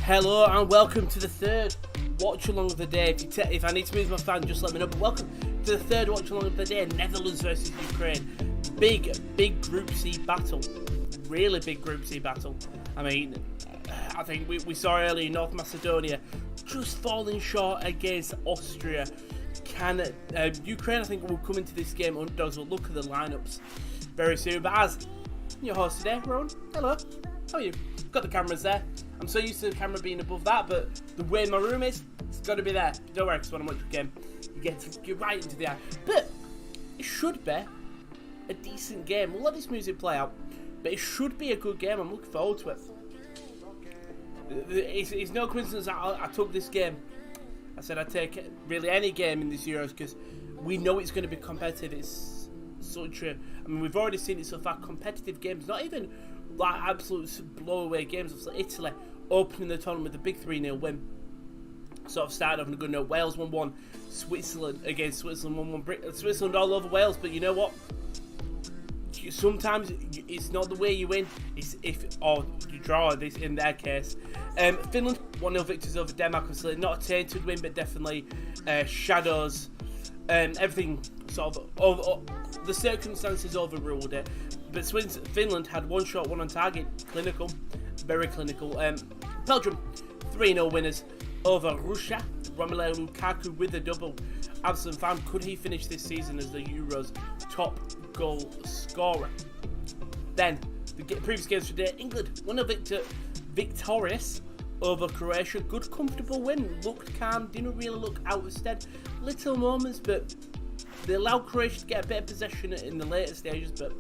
Hello and welcome to the third watch-along of the day. If I need to move my fan, just let me know. But welcome to the third watch-along of the day, Netherlands versus Ukraine. Big Group C battle. Really big Group C battle. I mean, I think we saw earlier North Macedonia just falling short against Austria. Ukraine, I think, will come into this game underdogs. We'll look at the lineups very soon. But as your host today, Rowan, hello, how are you? Got the cameras there. I'm so used to the camera being above that, but the way my room is, it's got to be there. Don't worry, because when I'm watching the game, you get right into the eye. But it should be a decent game. We'll let this music play out, but it should be a good game. I'm looking forward to it. It's no coincidence that I took this game. I said I'd take really any game in this Euros because we know it's going to be competitive. It's so true. I mean, we've already seen it so far. Competitive games, not even like absolute blow-away games. Like Italy opening the tournament with a big 3-0 win. Sort of started off on a good note. Wales 1-1. Switzerland against Switzerland 1-1. Switzerland all over Wales, but you know what? Sometimes it's not the way you win, it's if you draw. This in their case. Finland 1-0 victors over Denmark. Obviously not a tainted win, but definitely shadows. Everything sort of the circumstances overruled it. But Finland had one shot, one on target. Clinical, very clinical. Belgium 3-0 winners over Russia. Romelu Lukaku with a double. Absolute fan. Could he finish this season as the Euros top goal scorer? Then the previous games today, England 1-0 victorious over Croatia. Good comfortable win. Looked calm, didn't really look out of stead. Little moments, but they allowed Croatia to get a bit of possession in the later stages, but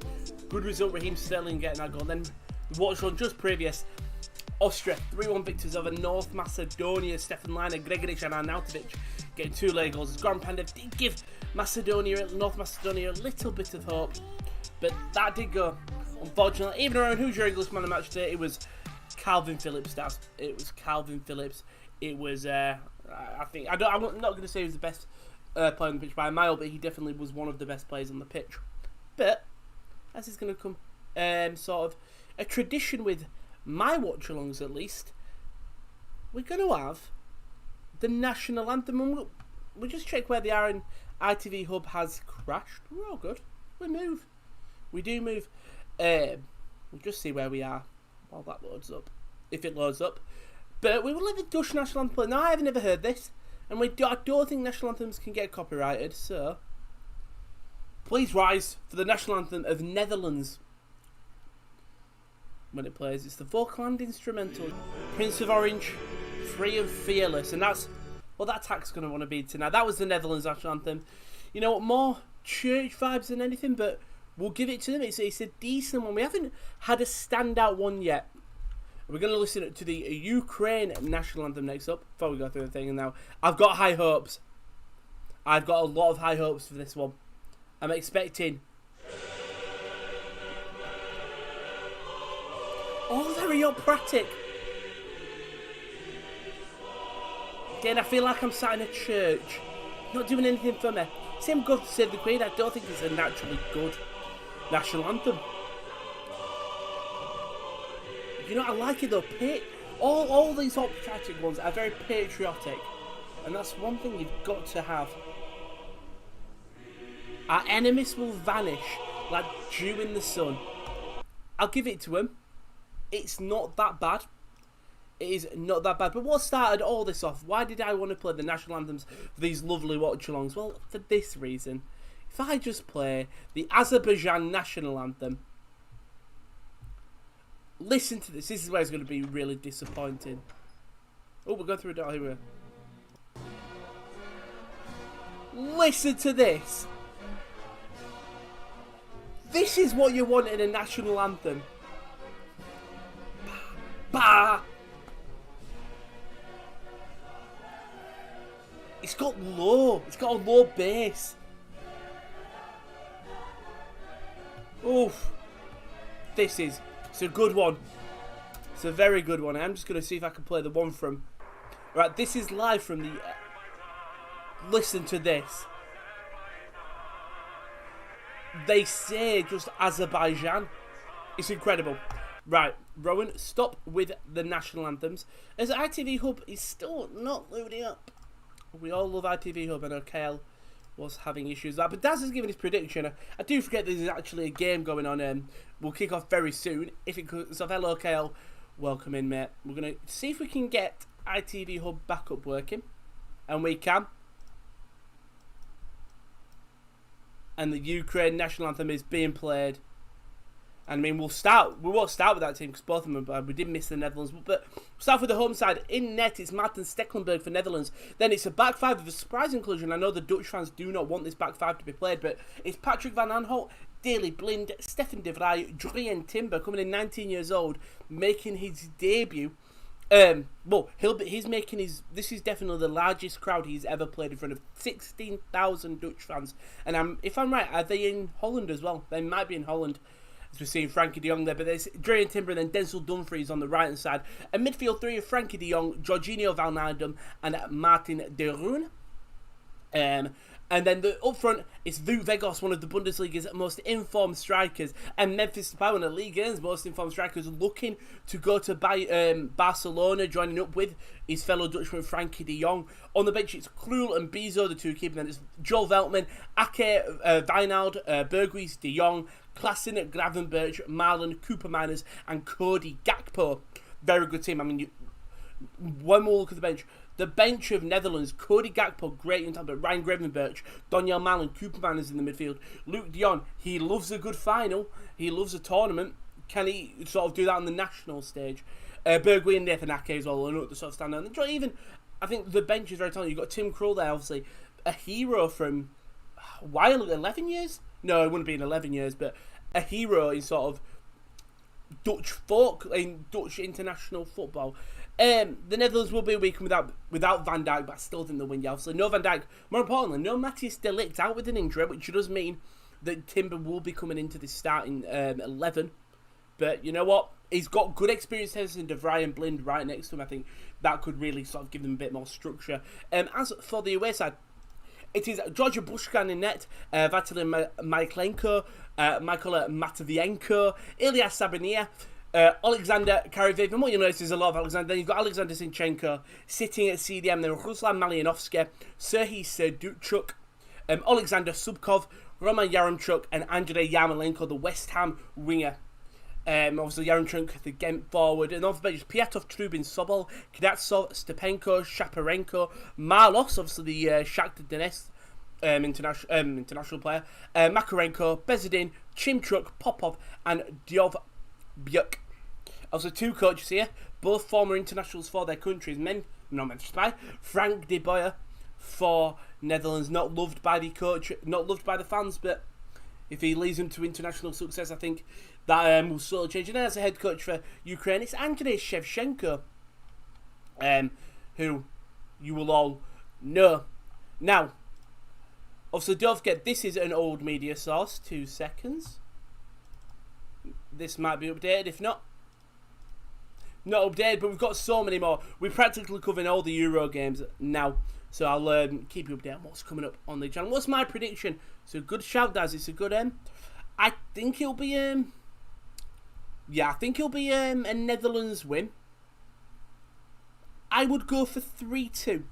good result. Raheem Sterling getting that goal. Then the watch-along just previous, Austria 3-1 victors over North Macedonia. Stefan Leiner, Gregoric and Arnautovic getting 2 late goals. Goran Pandev did give North Macedonia a little bit of hope, but that did go. Unfortunately, even around who's your English man of the match today, it was Calvin Phillips. It was Calvin Phillips. It was I'm not going to say he was the best player on the pitch by a mile, but he definitely was one of the best players on the pitch. But as is going to come sort of a tradition with my watch-alongs, at least, we're going to have the national anthem, and we'll just check where they are. In ITV Hub has crashed. We're all good. We do move. We'll just see where we are while that loads up, if it loads up. But we will let the Dutch national anthem play. Now, I have never heard this, and I don't think national anthems can get copyrighted, so please rise for the national anthem of Netherlands. When it plays, it's the vocal and instrumental. Prince of Orange, Free and Fearless, and that's what that attack's going to want to be tonight. That was the Netherlands national anthem. You know what, more church vibes than anything, but we'll give it to them. It's a decent one. We haven't had a standout one yet. We're going to listen to the Ukraine national anthem next up, before we go through the thing. And now, I've got high hopes. I've got a lot of high hopes for this one. I'm expecting... Oh, very operatic. Again, I feel like I'm sat in a church, not doing anything for me. Same God Save the Queen. I don't think it's a naturally good national anthem. You know, I like it though. All these operatic ones are very patriotic, and that's one thing you've got to have. Our enemies will vanish like dew in the sun. I'll give it to him. It's not that bad. It is not that bad. But what started all this off? Why did I want to play the national anthems for these lovely watchalongs? Well, for this reason. If I just play the Azerbaijan national anthem, listen to this. This is where it's going to be really disappointing. Oh, we're going through a door. Here we go. Listen to this. This is what you want in a national anthem. Bah! It's got a low bass. Oof. It's a good one. It's a very good one. I'm just going to see if I can play the one from... Right, this is live from the... Listen to this. They say just Azerbaijan. It's incredible. Right, Rowan, stop with the national anthems. As ITV Hub is still not loading up. We all love ITV Hub. I know KL was having issues with that. But Daz has given his prediction. I do forget there's actually a game going on. We'll kick off very soon. If it could, so hello KL. Welcome in, mate. We're going to see if we can get ITV Hub back up working. And we can. And the Ukraine national anthem is being played. And I mean, we won't start with that team because both of them are bad. We did miss the Netherlands. But we'll start with the home side. In net, it's Martin Stecklenburg for Netherlands. Then it's a back five with a surprise inclusion. I know the Dutch fans do not want this back five to be played, but it's Patrick van Aanholt, Daley Blind, Stefan de Vrij, Julian Timber, coming in 19 years old, making his debut. Well, he's making his... This is definitely the largest crowd he's ever played in front of 16,000 Dutch fans. And if I'm right, are they in Holland as well? They might be in Holland. As we're seeing Frankie de Jong there, but there's Julian Timber and then Denzel Dumfries on the right hand side. A midfield three of Frankie de Jong, Jorginho Wijnaldum, and Martin de Roon. And then up front is Wout Weghorst, one of the Bundesliga's most informed strikers, and Memphis Depay, one of the Ligue 1's most informed strikers, looking to go to Barcelona, joining up with his fellow Dutchman Frankie de Jong. On the bench, it's Krul and Bizo, the two keepers. Then it's Joel Veltman, Ake, Wijnald, Berghuis, de Jong, Klaassen, Gravenberch, Marlon, Cooper Miners, and Cody Gakpo. Very good team. I mean, when we look at the bench of Netherlands, Cody Gakpo, great in time, but Ryan Gravenberch, Daniel Marlon, Cooper Miners in the midfield. Luke de Jong, he loves a good final. He loves a tournament. Can he sort of do that on the national stage? Berghuis and Nathan Ake as well, and the sort of stand out. Even, I think the bench is very talented. You've got Tim Krul there, obviously, a hero from, a while, 11 years? No, it wouldn't be in 11 years, but a hero in sort of Dutch international football. The Netherlands will be a week without Van Dijk, but I still think they'll win. Yeah, obviously, no Van Dijk. More importantly, no Matthias de Ligt out with an injury, which does mean that Timber will be coming into the starting 11. But you know what? He's got good experience in De Vrij and Blind right next to him. I think that could really sort of give them a bit more structure. As for the away side, it is Georgia Bushkan in net, Vitaly Mykolenko, Michael Matvienko, Ilya Sabania, Alexander Karaviv. And what you'll notice is a lot of Alexander. Then you've got Alexander Zinchenko sitting at CDM. Then Ruslan Malyanovsky, Serhii Serduchuk, Alexander Subkov, Roman Yaremchuk, and Andrei Yarmolenko, the West Ham winger. Obviously Yaremchuk, the Ghent forward, and off the bench Piatov, Trubin, Sobol, Kadatsov, Stepenko, Shaparenko, Marlos, obviously the Shakhtar Donetsk international player, Makarenko, Bezadin, Chimchuk, Popov, and Diov Byuk. Also, two coaches here, both former internationals for their countries. Frank de Boer for Netherlands, not loved by the coach, not loved by the fans, but if he leads them to international success, I think that will slowly change. And then as a head coach for Ukraine, it's Andrei Shevchenko, who you will all know. Now, obviously, don't forget, this is an old media source. 2 seconds. This might be updated. If not updated, but we've got so many more. We're practically covering all the Euro games now. So I'll keep you updated on what's coming up on the channel. What's my prediction? It's a good shout, Daz. It's a good I think it'll be I think it'll be a Netherlands win. I would go for 3-2.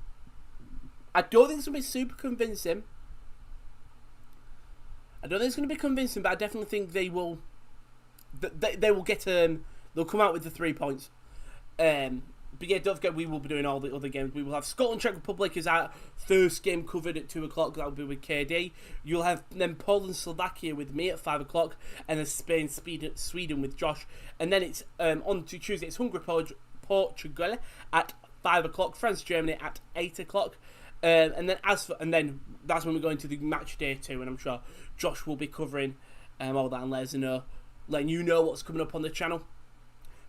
I don't think it's going to be super convincing. I don't think it's going to be convincing, but I definitely think they will. They will get. They'll come out with the 3 points. But yeah, don't forget we will be doing all the other games. We will have Scotland, Czech Republic as our first game covered at 2 o'clock. That will be with KD. You'll have then Poland, Slovakia with me at 5 o'clock, and then Spain, Sweden with Josh. And then it's on to Tuesday. It's Hungary, Portugal at 5 o'clock. France, Germany at 8 o'clock. And then that's when we go into the match day 2, and I'm sure Josh will be covering all that and letting you know what's coming up on the channel.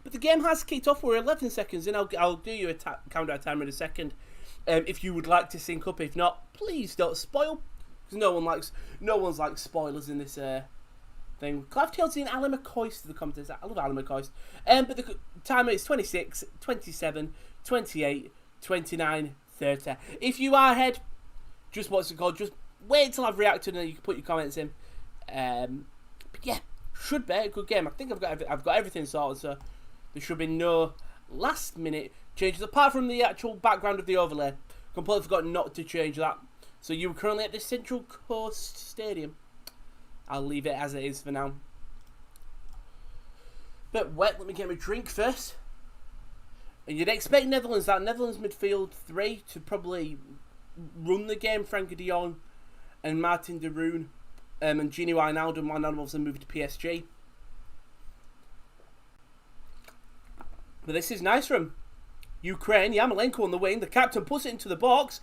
But the game has kicked off. We're 11 seconds in. I'll do you a countdown timer in a second. If you would like to sync up, if not, please don't spoil, because no one's like spoilers in this thing. Clive Taylor's in Ali McCoist to the commentators. I love Ali McCoist. But the timer is 26, 27, 28, 29, 30. If you are ahead, just what's it called? Just wait until I've reacted and you can put your comments in. But yeah, should be a good game. I think I've got everything sorted, so there should be no last minute changes apart from the actual background of the overlay. Completely forgot not to change that. So you're currently at the Central Coast Stadium. I'll leave it as it is for now. But wait, let me get my drink first. And you'd expect Netherlands midfield 3 to probably run the game. Frankie de Jong and Martin de Roon and Gini Wijnaldum. Wijnaldum obviously moved to PSG. But this is nice from Ukraine. Yarmolenko on the wing. The captain puts it into the box.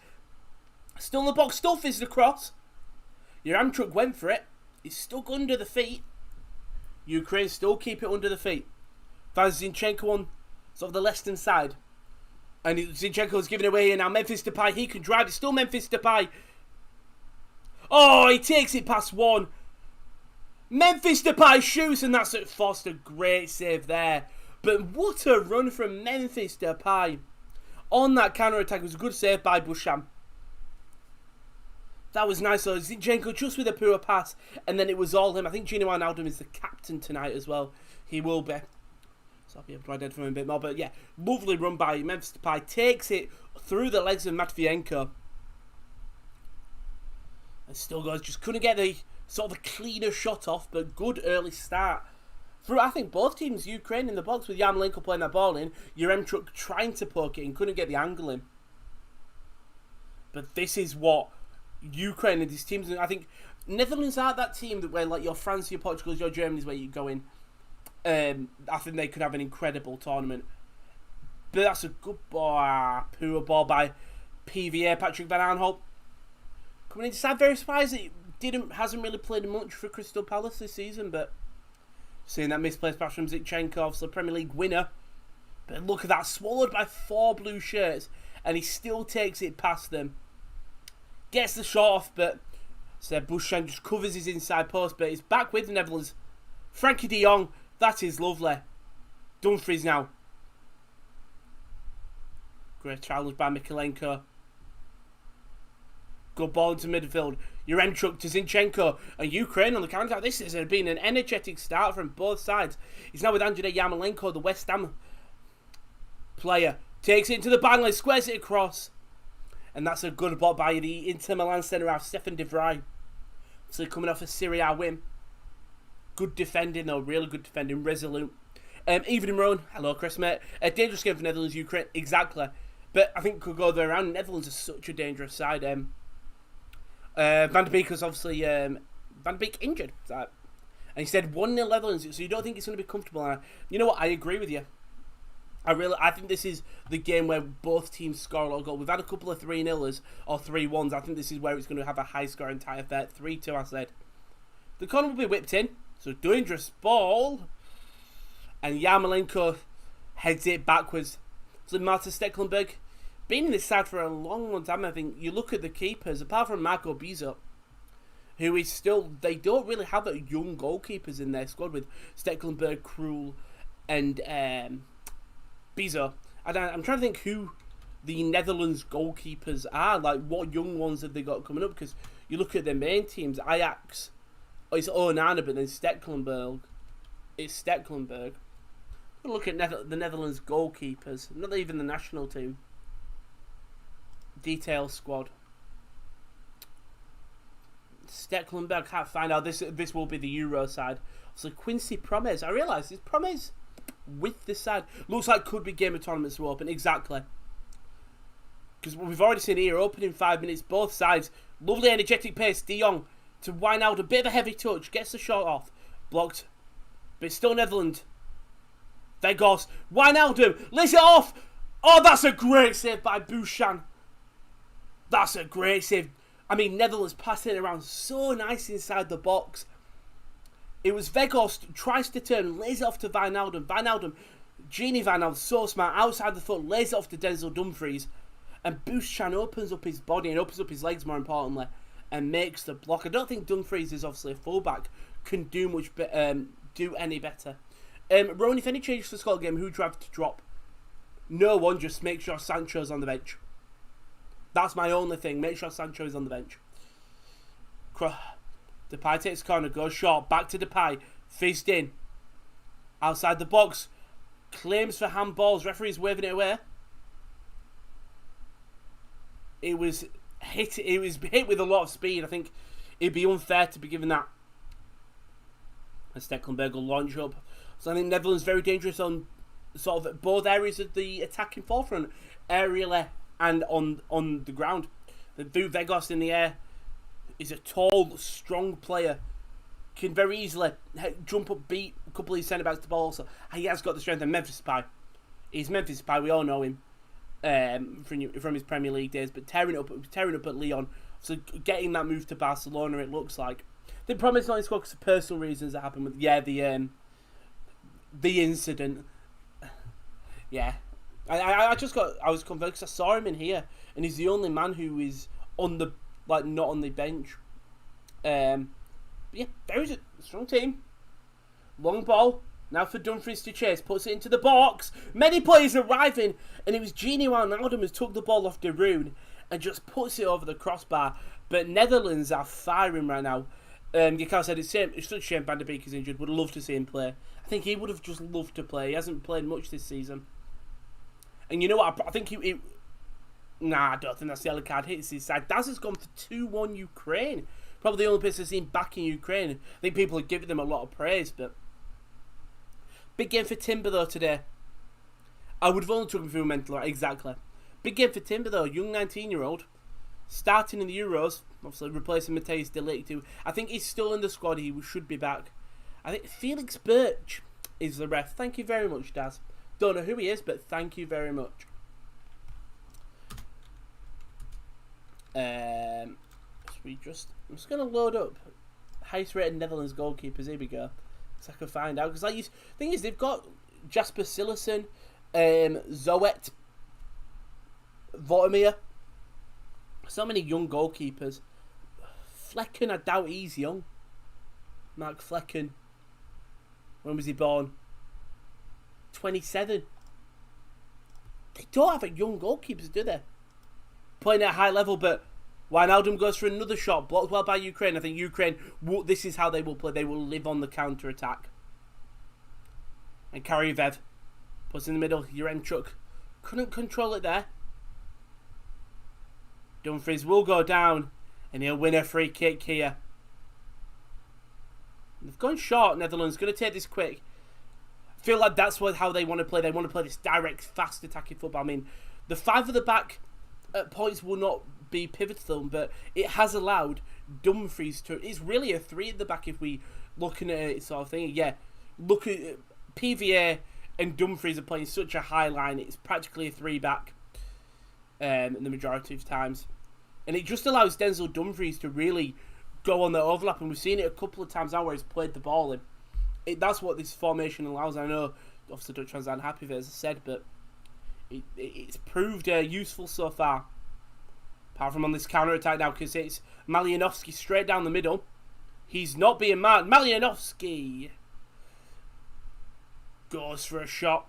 Still in the box. Still fizzed across. Yaremchuk went for it. It's stuck under the feet. Ukraine still keep it under the feet. Zinchenko on sort of the left-hand side. And Zinchenko's giving away here now. Memphis Depay, he can drive. It's still Memphis Depay. Oh, he takes it past one. Memphis Depay shoots, and that's at Foster. Great save there. But what a run from Memphis Depay. On that counter-attack, it was a good save by Busham. That was nice. So Zinchenko just with a poor pass, and then it was all him. I think Gini Wijnaldum is the captain tonight as well. He will be. So I'll be able to identify him a bit more. But yeah, lovely run by Memphis Depay. Takes it through the legs of Matvienko. And still goes. Just couldn't get the sort of a cleaner shot off, but good early start. Through, I think, both teams, Ukraine in the box with Yarmolenko playing that ball in. Yaremchuk trying to poke it and couldn't get the angle in. But this is what Ukraine and these teams, I think Netherlands are that team that where like your France, your Portugal, your Germany is where you go in. I think they could have an incredible tournament. But that's a good ball, poor ball by PVA, Patrick Van Aanholt. Coming in to side, very surprised that hasn't really played much for Crystal Palace this season, but seeing that misplaced pass from Shevchenko, obviously Premier League winner. But look at that, swallowed by 4 blue shirts, and he still takes it past them. Gets the shot off, but Bushang just covers his inside post, but he's back with the Netherlands. Frankie de Jong, that is lovely. Dumfries now. Great challenge by Mikolenko. Good ball into midfield. Yaremchuk to Zinchenko. And Ukraine on the counter. This has been an energetic start from both sides. He's now with Andrei Yarmolenko, the West Ham player. Takes it into the byline, squares it across. And that's a good block by the Inter Milan centre-half, Stefan de Vrij. So coming off a Serie A win. Good defending though, really good defending, resolute. Evening Rowan, hello Chris mate. A dangerous game for Netherlands, Ukraine, exactly. But I think could go there around. Netherlands are such a dangerous side. Van der Beek was obviously Van der Beek injured. And he said 1-0 Netherlands, so you don't think it's going to be comfortable. And you know what? I agree with you. I think this is the game where both teams score a lot of goals. We've had a couple of 3-0ers or 3-1s. I think this is where it's going to have a high score entire affair. 3-2, I said. The corner will be whipped in. So dangerous ball. And Yarmolenko heads it backwards. So Marta Stecklenburg, been in this side for a long, long time. I think you look at the keepers, apart from Marco Bizot, who is still, they don't really have a young goalkeepers in their squad with Stecklenburg, Krul, and Bizot. And I'm trying to think who the Netherlands goalkeepers are. Like, what young ones have they got coming up? Because you look at their main teams, Ajax, it's Onana, but then Stecklenburg. It's Stecklenburg. Look at the Netherlands goalkeepers. Not even the national team. Detail squad. Stecklenberg, I can't find out. This will be the Euro side. So Quincy Promes. I realise it's Promes with this side. Looks like could be game of tournaments to open. Exactly. Because we've already seen here, opening 5 minutes, both sides. Lovely energetic pace. De Jong to Wijnaldum. A bit of a heavy touch. Gets the shot off. Blocked. But it's still Netherlands. Vegos. Wijnaldum. Lays it off. Oh, that's a great save by Bouchan. That's a great save. I mean, Netherlands passing it around so nice inside the box. It was Vegos tries to turn, lays it off to Wijnaldum. Wijnaldum, Genie Wijnaldum, so smart, outside the foot, lays it off to Denzel Dumfries. And Bouchan opens up his body and opens up his legs, more importantly, and makes the block. I don't think Dumfries is obviously a fullback, can do much, do any better. Rowan, if any changes to the score game, who do you have to drop? No one, just make sure Sancho's on the bench. That's my only thing. Make sure Sancho is on the bench. Depay takes corner, goes short, back to Depay, fizzed in, outside the box, claims for handballs, referee's waving it away. It was hit with a lot of speed. I think it'd be unfair to be given that. And Stecklenberg will launch up. So I think Netherlands very dangerous on sort of both areas of the attacking forefront, aerially and on the ground. The Vegos in the air is a tall, strong player. Can very easily jump up, beat a couple of these centre-backs to ball also. He has got the strength of Memphis Depay. He's Memphis Depay, we all know him from his Premier League days, but tearing up at Lyon. So getting that move to Barcelona, it looks like. The problem is not in squad because of personal reasons that happened with the incident. Yeah. I was convinced because I saw him in here, and he's the only man who is on the not on the bench. But yeah, very strong team. Long ball now for Dumfries to chase, puts it into the box. Many players arriving, and it was Genie Wijnaldum who took the ball off De Roon and just puts it over the crossbar. But Netherlands are firing right now. Gekau said it's such a shame Van der Beek is injured. Would love to see him play. I think he would have just loved to play. He hasn't played much this season. And you know what? I think I don't think that's the yellow card hits his side. Daz has gone for 2-1 Ukraine. Probably the only person I've seen back in Ukraine. I think people are giving them a lot of praise, but big game for Timber though today. I would have only took him through mental, exactly. Big game for Timber though, young 19-year-old, starting in the Euros, obviously replacing Matthijs de Ligt, who I think he's still in the squad. He should be back. I think Felix Birch is the ref. Thank you very much, Daz. Don't know who he is, but thank you very much. I'm just going to load up highest rated Netherlands goalkeepers. Here we go. So I can find out. Because the thing is, they've got Jasper Cillessen, Zoet, Votemir. So many young goalkeepers. Flecken, I doubt he's young. Mark Flecken. When was he born? 27. They don't have a young goalkeepers, do they? Playing at a high level, but Wijnaldum goes for another shot, blocked well by Ukraine. I think Ukraine, this is how they will play. They will live on the counter-attack. And Karyev puts in the middle. Yaremchuk couldn't control it there. Dumfries will go down, and he'll win a free kick here. They've gone short, Netherlands. Going to take this quick. I feel like that's how they want to play. They want to play this direct, fast attacking football. I mean, the five at the back at points will not be pivotal, but it has allowed Dumfries to... It's really a three at the back if we looking at it sort of thing. Yeah, look at PVA and Dumfries are playing such a high line. It's practically a three back the majority of times. And it just allows Denzel Dumfries to really go on the overlap. And we've seen it a couple of times now where he's played the ball in. That's what this formation allows. I know, obviously, Dutch fans aren't happy with it, as I said, but it's proved useful so far. Apart from on this counter-attack now, because it's Malyanovsky straight down the middle. He's not being marked. Malyanovsky goes for a shot.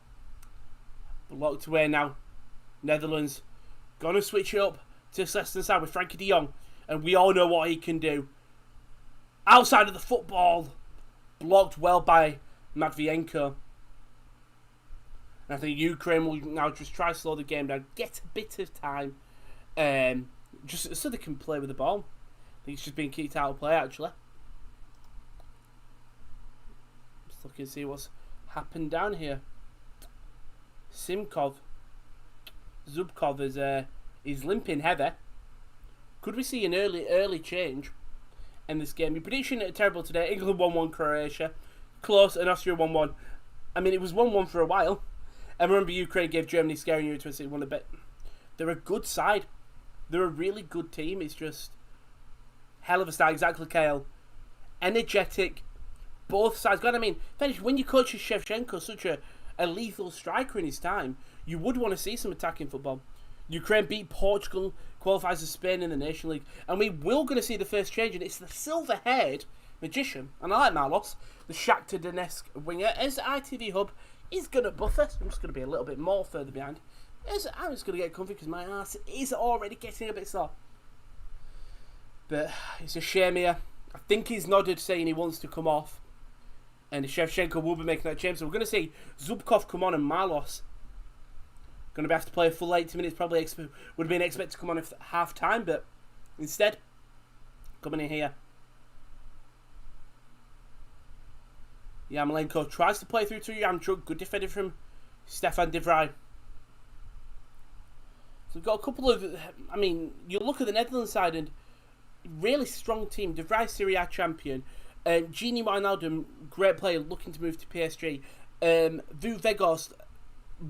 Blocked away now. Netherlands going to switch it up to his left-hand side with Frankie de Jong. And we all know what he can do. Outside of the football. Blocked well by Matvienko. And I think Ukraine will now just try to slow the game down. Get a bit of time. Just so they can play with the ball. I he's just been kicked out of play, actually. Just looking to see what's happened down here. Zubkov is limping heavy. Could we see an early change in this game? Your prediction are terrible today. England 1-1 Croatia. Close, and Austria 1-1. I mean, it was 1-1 for a while. I remember Ukraine gave Germany scaring you to one a bit. They're a good side. They're a really good team. It's just hell of a start. Exactly, Kale. Energetic. Both sides. God, I mean, when you coach Shevchenko, such a lethal striker in his time, you would want to see some attacking football. Ukraine beat Portugal, qualifies as Spain in the Nation League, and we will going to see the first change, and it's the silver-haired magician, and I like Marlos, the Shakhtar Donetsk winger, as ITV Hub is going to buff us. I'm just going to be a little bit more further behind. I'm just going to get comfy because my arse is already getting a bit sore. But it's a shame here. I think he's nodded saying he wants to come off, and Shevchenko will be making that change. So we're going to see Zubkov come on and Marlos going to have to play a full 80 minutes. Probably would have been expected to come on at half time, but instead coming in here. Yarmolenko tries to play through to Yamchuk. Good defending from Stefan de Vrij. So we've got a couple of, I mean, you look at the Netherlands side and really strong team. De Vrij Serie A champion. Gini Wijnaldum, great player looking to move to PSG. Vu Weghorst,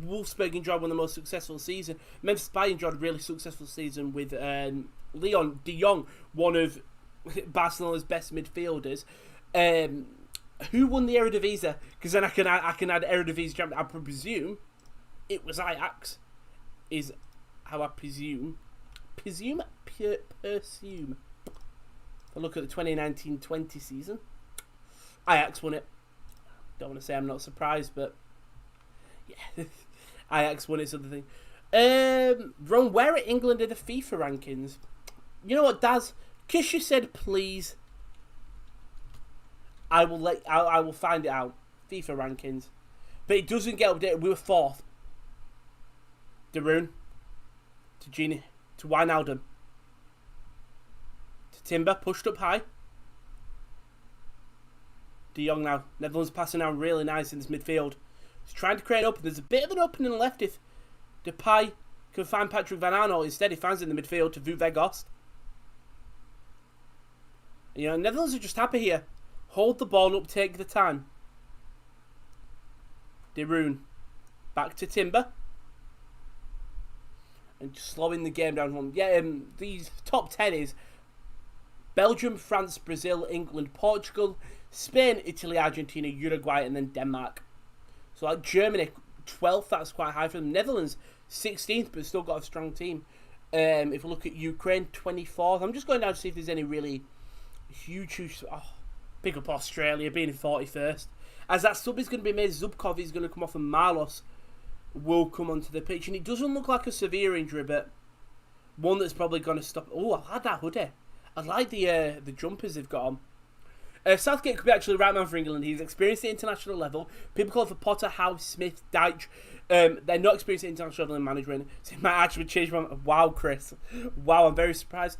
Wolfsburg enjoyed one of the most successful season. Memphis Depay enjoyed a really successful season with Leon de Jong, one of Barcelona's best midfielders. Who won the Eredivisie? Because then I can add Eredivisie champion. I presume it was Ajax. Is how I presume. If I look at the 2019-20 season, Ajax won it. Don't want to say I'm not surprised, but yeah, Ajax won it. Sort of thing. Ron, where are England in the FIFA rankings? You know what, Daz? Kiss you said please. I will find it out. FIFA rankings, but it doesn't get updated. We were 4th. De Roon, to Gini, to Wijnaldum, to Timber, pushed up high. De Jong now. Netherlands passing out really nice in this midfield. He's trying to create an opening. There's a bit of an opening on the left if Depay can find Patrick Van Aanholt. Instead, he finds it in the midfield to Wout Weghorst. You know, Netherlands are just happy here. Hold the ball up, take the time. De Roon. Back to Timber. And just slowing the game down. Yeah, these top 10 is Belgium, France, Brazil, England, Portugal, Spain, Italy, Argentina, Uruguay, and then Denmark. So like Germany, 12th, that's quite high for them. Netherlands, 16th, but still got a strong team. If we look at Ukraine, 24th. I'm just going down to see if there's any really huge... Oh, pick up Australia being 41st. As that sub is going to be made, Zubkov is going to come off and Marlos will come onto the pitch. And it doesn't look like a severe injury, but one that's probably going to stop... Oh, I like that hoodie. I like the jumpers they've got on. Southgate could be actually the right man for England. He's experienced at international level. People call it for Potter, Howe, Smith, Deitch. They're not experienced at international level in management. So it might actually change my... Wow, Chris. Wow, I'm very surprised.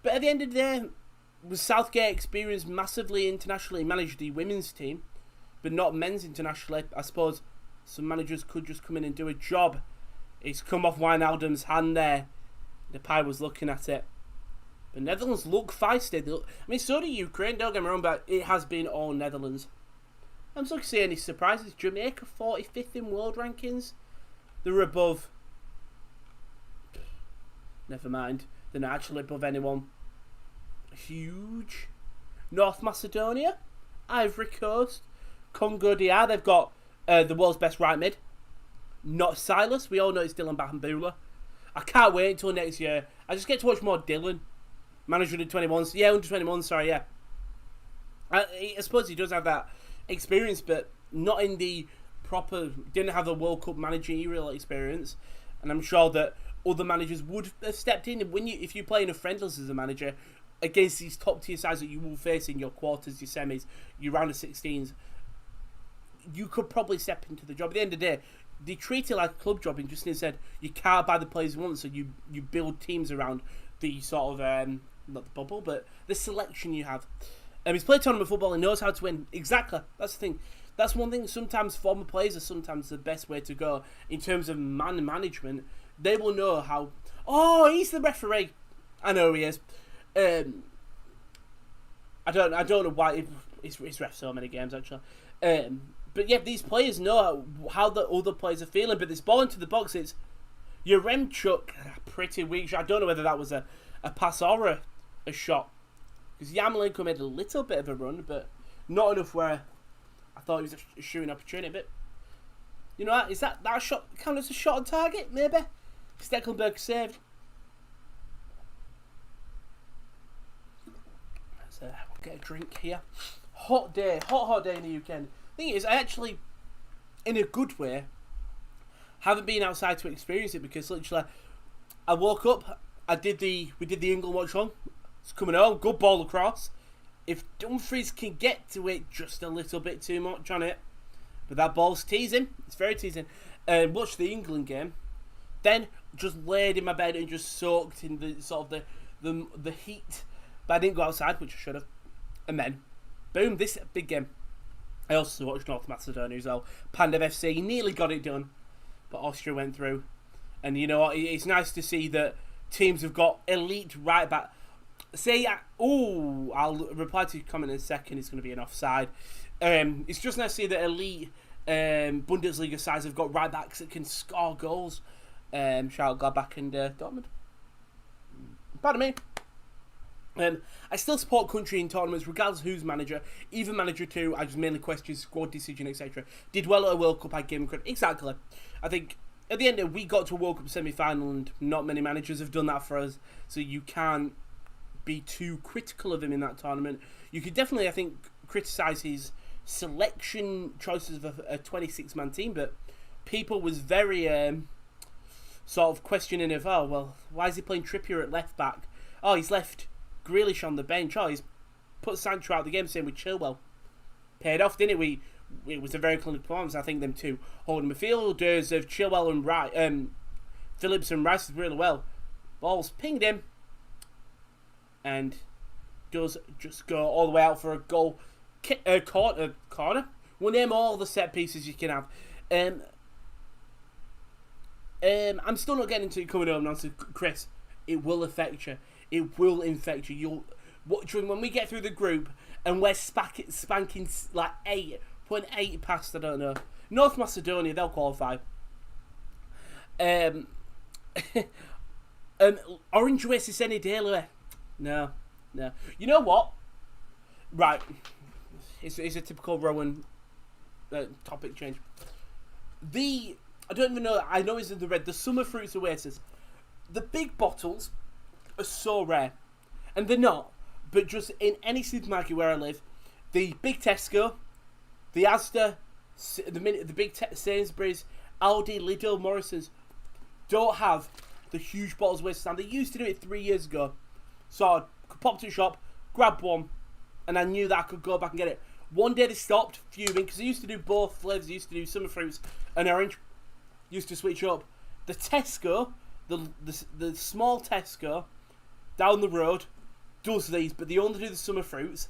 But at the end of the day, was Southgate experienced massively internationally? He managed the women's team, but not men's internationally. I suppose some managers could just come in and do a job. It's come off Wijnaldum's hand there. Depay was looking at it. The Netherlands look feisty. I mean, so do Ukraine, don't get me wrong, but it has been all Netherlands. I'm not seeing any surprises. Jamaica, 45th in world rankings. They're above... Never mind. They're not actually above anyone. Huge. North Macedonia. Ivory Coast. Congo DR. They've got the world's best right mid. Not Silas. We all know it's Dylan Bahambula. I can't wait until next year. I just get to watch more Dylan. Manager under 21s. Yeah, under 21, sorry, yeah. I suppose he does have that experience, but not in the proper... Didn't have the World Cup managerial experience. And I'm sure that other managers would have stepped in. And if you play in a friendlies as a manager against these top tier sides that you will face in your quarters, your semis, your round of 16s, you could probably step into the job. At the end of the day, they treat it like a club job and just said you can't buy the players you want, so you build teams around the sort of not the bubble, but the selection you have. He's played tournament football and knows how to win. Exactly. That's the thing. That's one thing. Sometimes former players are sometimes the best way to go in terms of man management. They will know how. Oh, he's the referee. I know he is. I don't know why he's ref so many games actually. But yeah, these players know how the other players are feeling. But this ball into the box, it's Yaremchuk, pretty weak. I don't know whether that was a pass or a shot. Because Yarmolenko made a little bit of a run, but not enough where I thought it was a shooting opportunity. But you know, is that shot count as a shot on target? Maybe. Stecklenberg saved. Let's get a drink here. Hot day, hot day in the UK. Thing is, I actually, in a good way, haven't been outside to experience it because literally, I woke up, we did the England Watchalong. It's coming home, good ball across. If Dumfries can get to it just a little bit too much on it, but that ball's teasing. It's very teasing. Watched the England game, then just laid in my bed and just soaked in the sort of the heat. But I didn't go outside, which I should have. And then, boom, this big game. I also watched North Macedonia as well. Pandev FC nearly got it done, but Austria went through. And you know what? It's nice to see that teams have got elite right back. I'll reply to your comment in a second. It's going to be an offside. It's just nice to see that elite Bundesliga sides have got right backs that can score goals. Shout out Gladbach and Dortmund. Pardon me. I still support country in tournaments regardless of who's manager. Even manager 2, I just mainly question squad decision, etc. Did well at a World Cup, I gave him credit. Exactly. I think at the end of it, we got to a World Cup semi-final and not many managers have done that for us. So you can't be too critical of him in that tournament. You could definitely, I think, criticise his selection choices of a 26-man team, but people was very sort of questioning of, oh, well, why is he playing Trippier at left back? Oh, he's left Grealish on the bench. Oh, he's put Sancho out of the game, same with Chilwell. Paid off, didn't it? It was a very clinical performance. I think them two holding midfielders of Chilwell and Phillips and Rice really well. Ball's pinged him and does just go all the way out for a goal. Corner. We'll name all the set pieces you can have. I'm still not getting into it coming home now. So Chris, it will affect you. It will infect you. When we get through the group and we're spanking like putting 8 past, I don't know. North Macedonia, they'll qualify. Orange Oasis any day, Louis? No. You know what? Right. It's a typical Rowan topic change. I don't even know. I know it's in the red. The Summer Fruits Oasis. The big bottles are so rare, and they're not. But just in any supermarket where I live, the big Tesco, the Asda, the big Sainsbury's, Aldi, Lidl, Morrison's don't have the huge bottles of Oasis. And they used to do it 3 years ago, so I could pop to the shop, grab one, and I knew that I could go back and get it. One day they stopped fuming because they used to do both flavours. They used to do summer fruits and orange. Used to switch up. The Tesco, the small Tesco down the road does these, but they only do the summer fruits.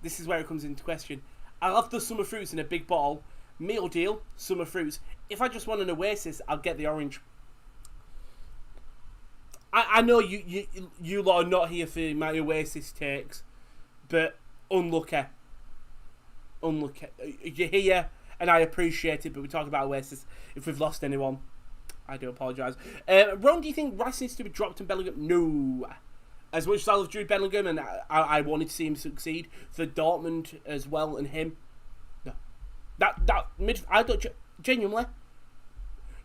This is where it comes into question. I love the summer fruits in a big bottle. Meal deal, summer fruits. If I just want an Oasis, I'll get the orange. I know you lot are not here for my Oasis takes, but unlucky. You're here, and I appreciate it, but we talk about Oasis. If we've lost anyone, I do apologise. Ron, do you think Rice needs to be dropped in Bellingham? No. As much as I love Jude Bellingham, and I wanted to see him succeed for Dortmund as well, and him. No. I don't genuinely,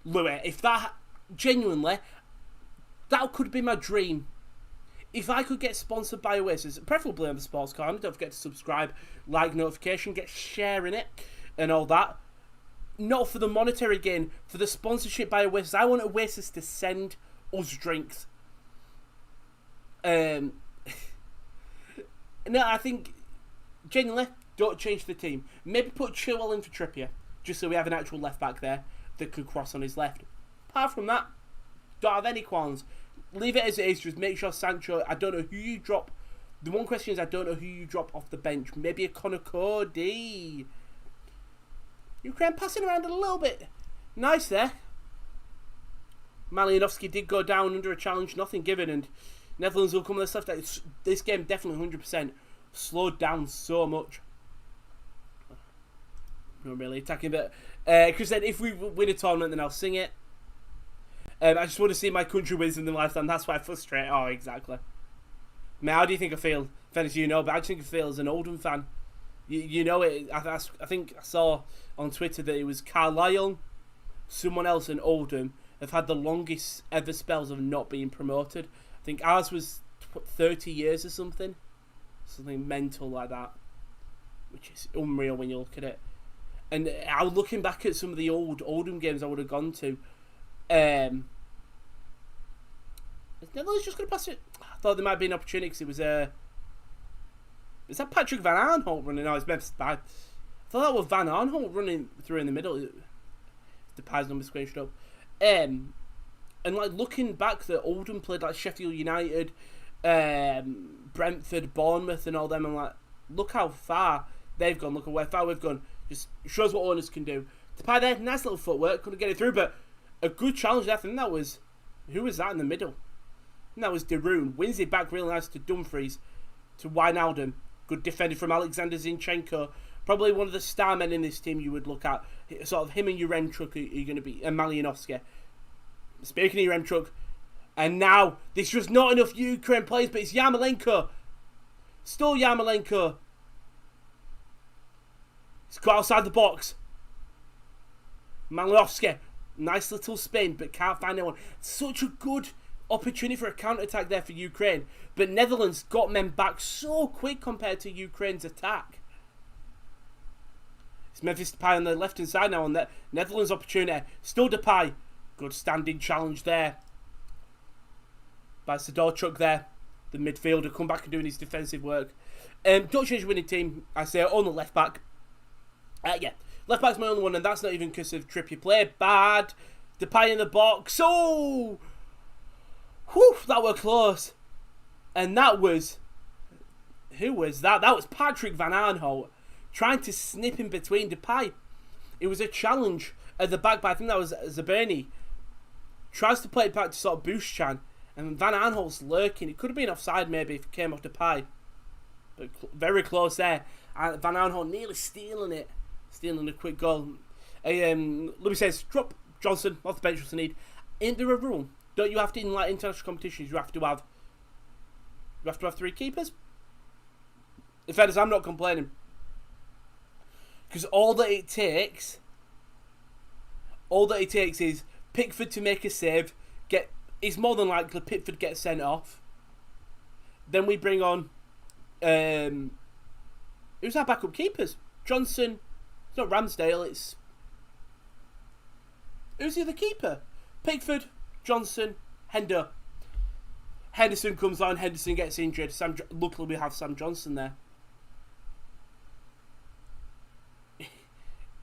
Louis. If that genuinely, that could be my dream. If I could get sponsored by Oasis, preferably on the Sports Corner, don't forget to subscribe, like notification, get sharing it, and all that. Not for the monetary gain, for the sponsorship by Oasis. I want Oasis to send us drinks. No, I think, genuinely, don't change the team. Maybe put Chilwell in for Trippier, just so we have an actual left back there that could cross on his left. Apart from that, don't have any qualms. leave it as it is. Just make sure Sancho. I don't know who you drop. The one question is I don't know who you drop off the bench. Maybe a Connor Cody. Ukraine passing around a little bit. Nice there. Malinowski did go down under a challenge, nothing given, and Netherlands will come on this left. This game definitely 100% slowed down so much. Not really attacking, but Chris said if we win a tournament, then I'll sing it. I just want to see my country win in the lifetime. That's why I frustrate. Oh, exactly. I mean, how do you think I feel? Fairness, you know, but I just think I feel as an Oldham fan. You know it. I think I saw on Twitter that it was Carlisle, someone else, and Oldham have had the longest ever spells of not being promoted. I think ours was 30 years or something mental like that, which is unreal when you look at it. And I was looking back at some of the old Oldham games I would have gone to. Is Netherlands just going to pass it? I thought there might be an opportunity because it was is that Patrick Van Aanholt running? No, it's Memphis Depay. I thought that was Van Aanholt running through in the middle. Depay's number screenshot up. And like looking back, that Oldham played like Sheffield United, Brentford, Bournemouth, and all them. And like, look how far they've gone. Look at how far we've gone. Just shows what owners can do. Depay there, nice little footwork, couldn't get it through, but a good challenge there. I think that was, who was that in the middle? And that was De Roon. Wins it back real nice to Dumfries, to Wijnaldum. Good defender from Alexander Zinchenko. Probably one of the star men in this team you would look at. Sort of him and Yaremchuk are going to be, and Malinowski. Speaking of Yaremchuk, and now, this was not enough Ukraine players, but it's Yarmolenko. Still Yarmolenko. He's got outside the box. Malinowski. Nice little spin, but can't find anyone. Such a good opportunity for a counter-attack there for Ukraine. But Netherlands got men back so quick compared to Ukraine's attack. It's Memphis Depay on the left-hand side now on that Netherlands opportunity. Still Depay. Good standing challenge there. By Sidorchuk there. The midfielder come back and doing his defensive work. Don't change winning team. I say on the left-back. Yeah. Left-back's my only one, and that's not even because of Trippier play. Bad. Depay in the box. Oh! Whew, that were close. And that was... Who was that? That was Patrick Van Aanholt trying to snip in between Depay. It was a challenge at the back, but I think that was Zaberni. Tries to play it back to sort of Bushchan, and Van Aanholt's lurking. It could have been offside maybe if it came off Depay. But very close there. And Van Aanholt nearly stealing it. Stealing a quick goal. Louis says, drop Johnson off the bench what's the need. Ain't there a rule? Don't you have to, in like international competitions, you have to have 3 keepers? In fairness, I'm not complaining. Because all that it takes is Pickford to make a save. It's more than likely Pickford gets sent off. Then we bring on who's our backup keepers? Johnson. It's not Ramsdale. It's who's the other keeper? Pickford, Johnson, Hendo. Henderson comes on. Henderson gets injured. Luckily, we have Sam Johnson there.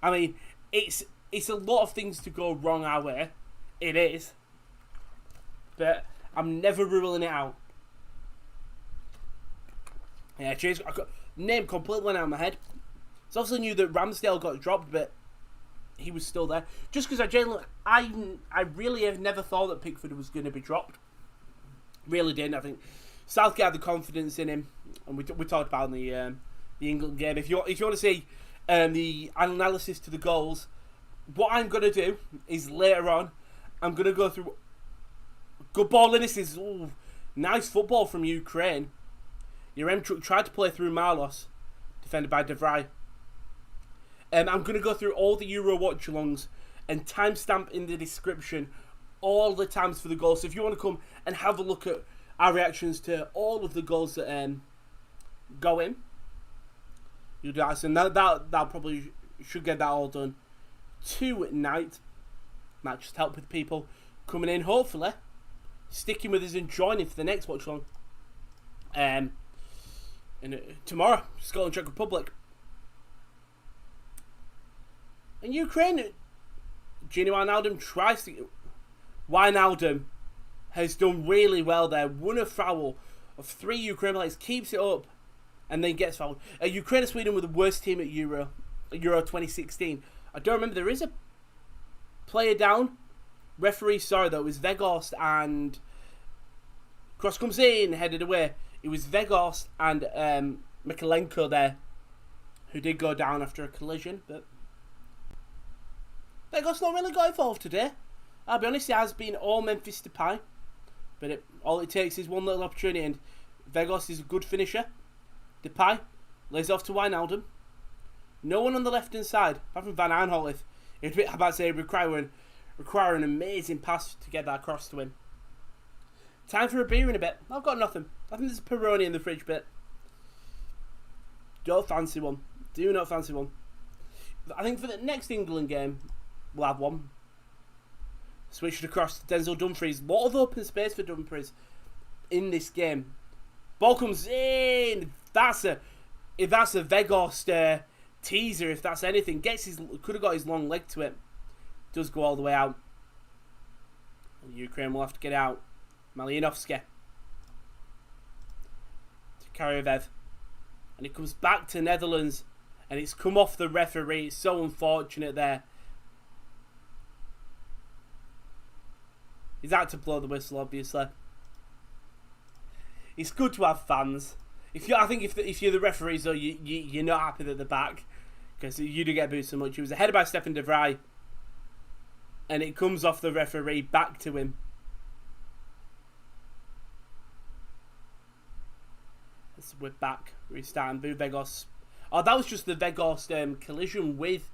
I mean, it's a lot of things to go wrong our way. It is. But I'm never ruling it out. Yeah, cheers. I got name completely went out of my head. It's obviously knew that Ramsdale got dropped, but he was still there. Just because I really have never thought that Pickford was going to be dropped. Really didn't. I think Southgate had the confidence in him, and we talked about in the England game. If you want to see the analysis to the goals, what I'm going to do is later on, I'm going to go through good ball in this. Is nice football from Ukraine. Yaremchuk tried to play through Marlos, defended by De Vrij. I'm going to go through all the Euro watch-alongs and timestamp in the description all the times for the goals. So if you want to come and have a look at our reactions to all of the goals that go in, you'll do that. And that probably should get that all done tonight. Might just help with people coming in, hopefully sticking with us and joining for the next watch-along. And tomorrow, Scotland, Czech Republic. And Ukraine, Gini Wijnaldum tries to... Wijnaldum has done really well there. Won a foul of 3 Ukraine players, keeps it up, and then gets fouled. Ukraine and Sweden were the worst team at Euro 2016. I don't remember. There is a player down. Referee, sorry though, it was Veghorst and cross comes in, headed away. It was Veghorst and Mikalenko there, who did go down after a collision, but Veghorst not really got involved today. I'll be honest, it has been all Memphis Depay, but all it takes is one little opportunity, and Veghorst is a good finisher. Depay lays off to Wijnaldum. No one on the left-hand side, apart from Van Aanholt. It would, about to say, require an amazing pass to get that across to him. Time for a beer in a bit. I've got nothing. I think there's a Peroni in the fridge, but don't fancy one. Do not fancy one. I think for the next England game, we'll have one. Switched across to Denzel Dumfries. A lot of open space for Dumfries in this game. Ball comes in. If that's a Veghorst teaser, if that's anything, could have got his long leg to it. Does go all the way out. And Ukraine will have to get out. Malinovsky to Karyovev, and it comes back to Netherlands, and it's come off the referee. It's so unfortunate there. He's had to blow the whistle, obviously. It's good to have fans. I think if you're the referees, though, you're not happy at the back, because you do get booed so much. He was headed by Stefan de Vrij, and it comes off the referee back to him. So we're back, restarting. Veghorst. Oh, that was just the Veghorst collision with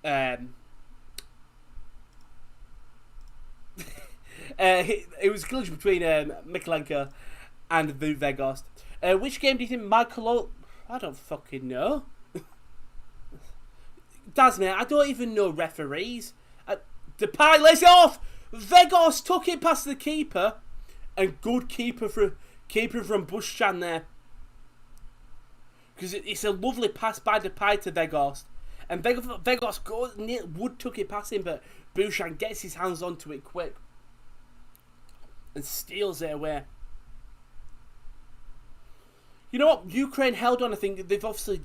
it was a collision between Mikalenko and Veghorst. Which game do you think Michael? I don't fucking know. Dasmir, I don't even know referees. Depay lays it off. Veghorst took it past the keeper, and good keeper from Bushchan there. Because it's a lovely pass by Depay to Veghorst. And Veghorst Wood took it past him, but Bushchan gets his hands onto it quick and steals it away. You know what? Ukraine held on. I think they've obviously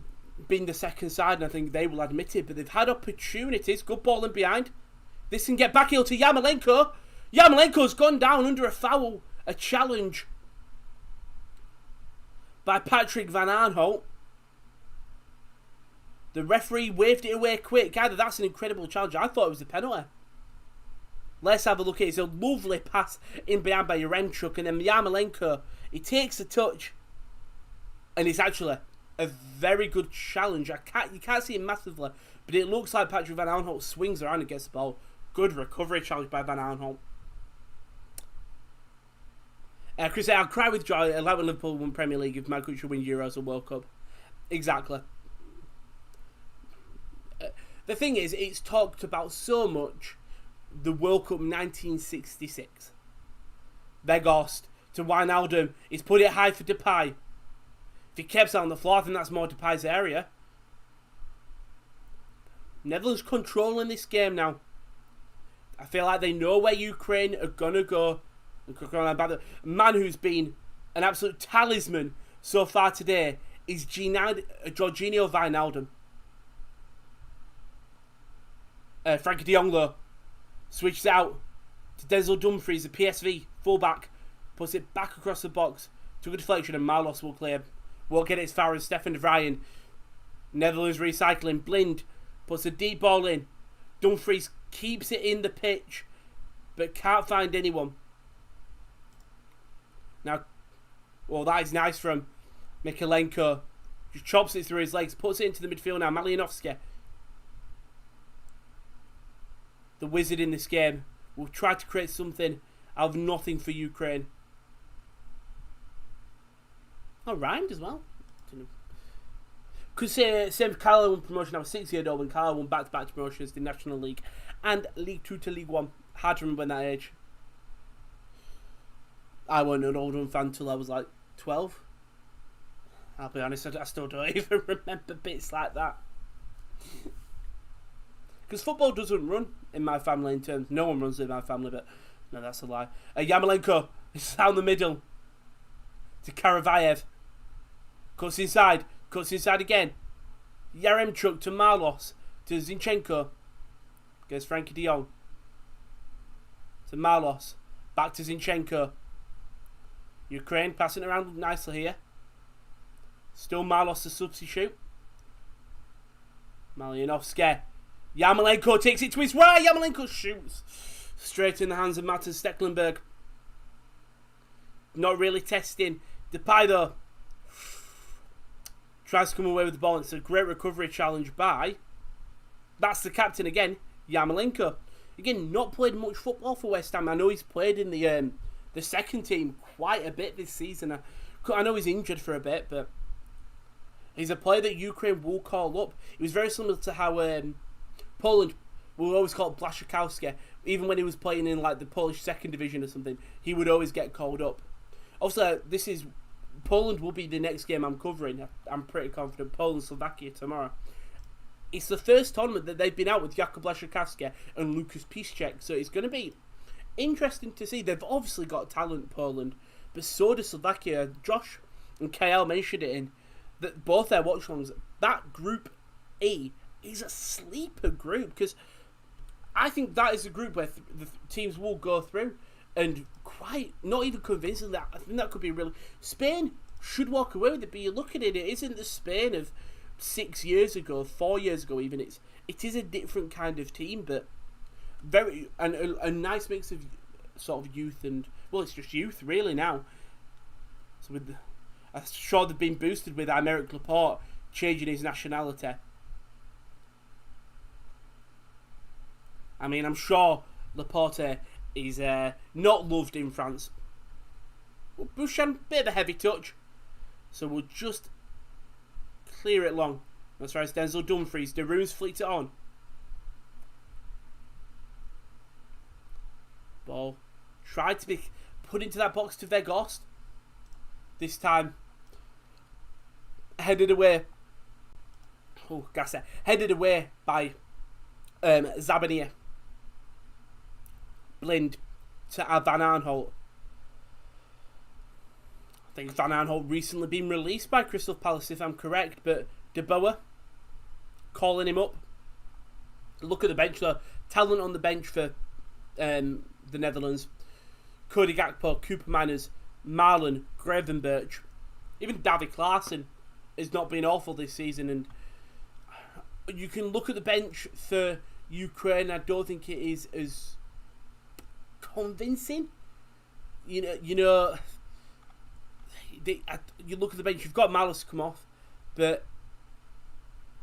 been the second side, and I think they will admit it, but they've had opportunities. Good ball in behind. This can get back heel to Yarmolenko. Yarmolenko's gone down under a foul, a challenge by Patrick Van Aanholt. The referee waved it away quick. Either that's an incredible challenge. I thought it was a penalty. Let's have a look at it. It's a lovely pass in behind by Yaremchuk, and then Yarmolenko, he takes a touch, and it's actually a very good challenge. You can't see it massively, but it looks like Patrick Van Aanholt swings around and gets the ball. Good recovery challenge by Van Aanholt. Chris said, I'll cry with joy like when Liverpool won Premier League if my country win Euros or World Cup. Exactly. The thing is, it's talked about so much, the World Cup 1966. Veghorst to Wijnaldum. He's put it high for Depay. If he keeps it on the floor, I think that's more Depay's area. Netherlands controlling this game now. I feel like they know where Ukraine are going to go. The man who's been an absolute talisman so far today is Jorginho Wijnaldum. Frankie de Jong, though, switches out to Denzel Dumfries, the PSV fullback, puts it back across the box. Took a deflection, and Marlos will clear. Won't get it as far as Stefan de Vrij. Netherlands recycling. Blind puts a deep ball in. Dumfries keeps it in the pitch, but can't find anyone. Now, well, that is nice from Mikalenko. Just chops it through his legs, puts it into the midfield now. Malinovsky, the wizard in this game, will try to create something out of nothing for Ukraine. Oh, rhymed as well. Could say same for Carlisle won promotion. I was 6 years old when Carlisle won back-to-back promotions, the National League and League 2 to League 1. Hard to remember when that age. I wasn't an Oldham fan until I was like 12. I'll be honest, I still don't even remember bits like that. Because football doesn't run in my family in terms. No one runs in my family, but No, that's a lie. Yarmolenko is down the middle to Karavayev. Cuts inside again. Yaremchuk to Marlos, to Zinchenko. Goes Frankie de Jong. To Marlos. Back to Zinchenko. Ukraine passing around nicely here. Still Marlos to substitute. Malyanovsky. Yarmolenko takes it to his right. Yarmolenko shoots. Straight in the hands of Martin Stecklenberg. Not really testing. Depay though. Tries to come away with the ball. It's a great recovery challenge by... That's the captain again, Yarmolenko. Again, not played much football for West Ham. I know he's played in the second team quite a bit this season. I know he's injured for a bit, but he's a player that Ukraine will call up. It was very similar to how Poland will always call Blaszczykowski. Even when he was playing in like the Polish second division or something, he would always get called up. Also, Poland will be the next game I'm covering. I'm pretty confident. Poland-Slovakia tomorrow. It's the first tournament that they've been out with Jakub Blaszczykowski and Lukas Piszczek, so it's going to be interesting to see. They've obviously got talent, Poland, but so does Slovakia. Josh and KL mentioned it in that both their watchalongs. That Group E is a sleeper group, because I think that is a group where the teams will go through, and quite, not even convincing that. I think that could be really... Spain should walk away with it, but you look at it, it isn't the Spain of 6 years ago, 4 years ago even. It is a different kind of team, but very a nice mix of sort of youth and... Well, it's just youth, really, now. So I'm sure they've been boosted with Aymeric Laporte changing his nationality. I mean, I'm sure Laporte is not loved in France. Well, Bouchan, bit of a heavy touch. So we'll just clear it long. That's right, it's Denzel Dumfries. De Roons fleets it on. Ball tried to be put into that box to Weghorst. This time, headed away. Oh, Gasser. Headed away by Zabania. Blind to Van Aanholt. I think Van Aanholt recently been released by Crystal Palace, if I'm correct, but De Boer calling him up. Look at the bench though. Talent on the bench for the Netherlands. Cody Gakpo, Cooper Manners, Marlon, Gravenberch. Even David Klaassen has not been awful this season, and you can look at the bench for Ukraine. I don't think it is as convincing. You know. You look at the bench. You've got Malice come off, but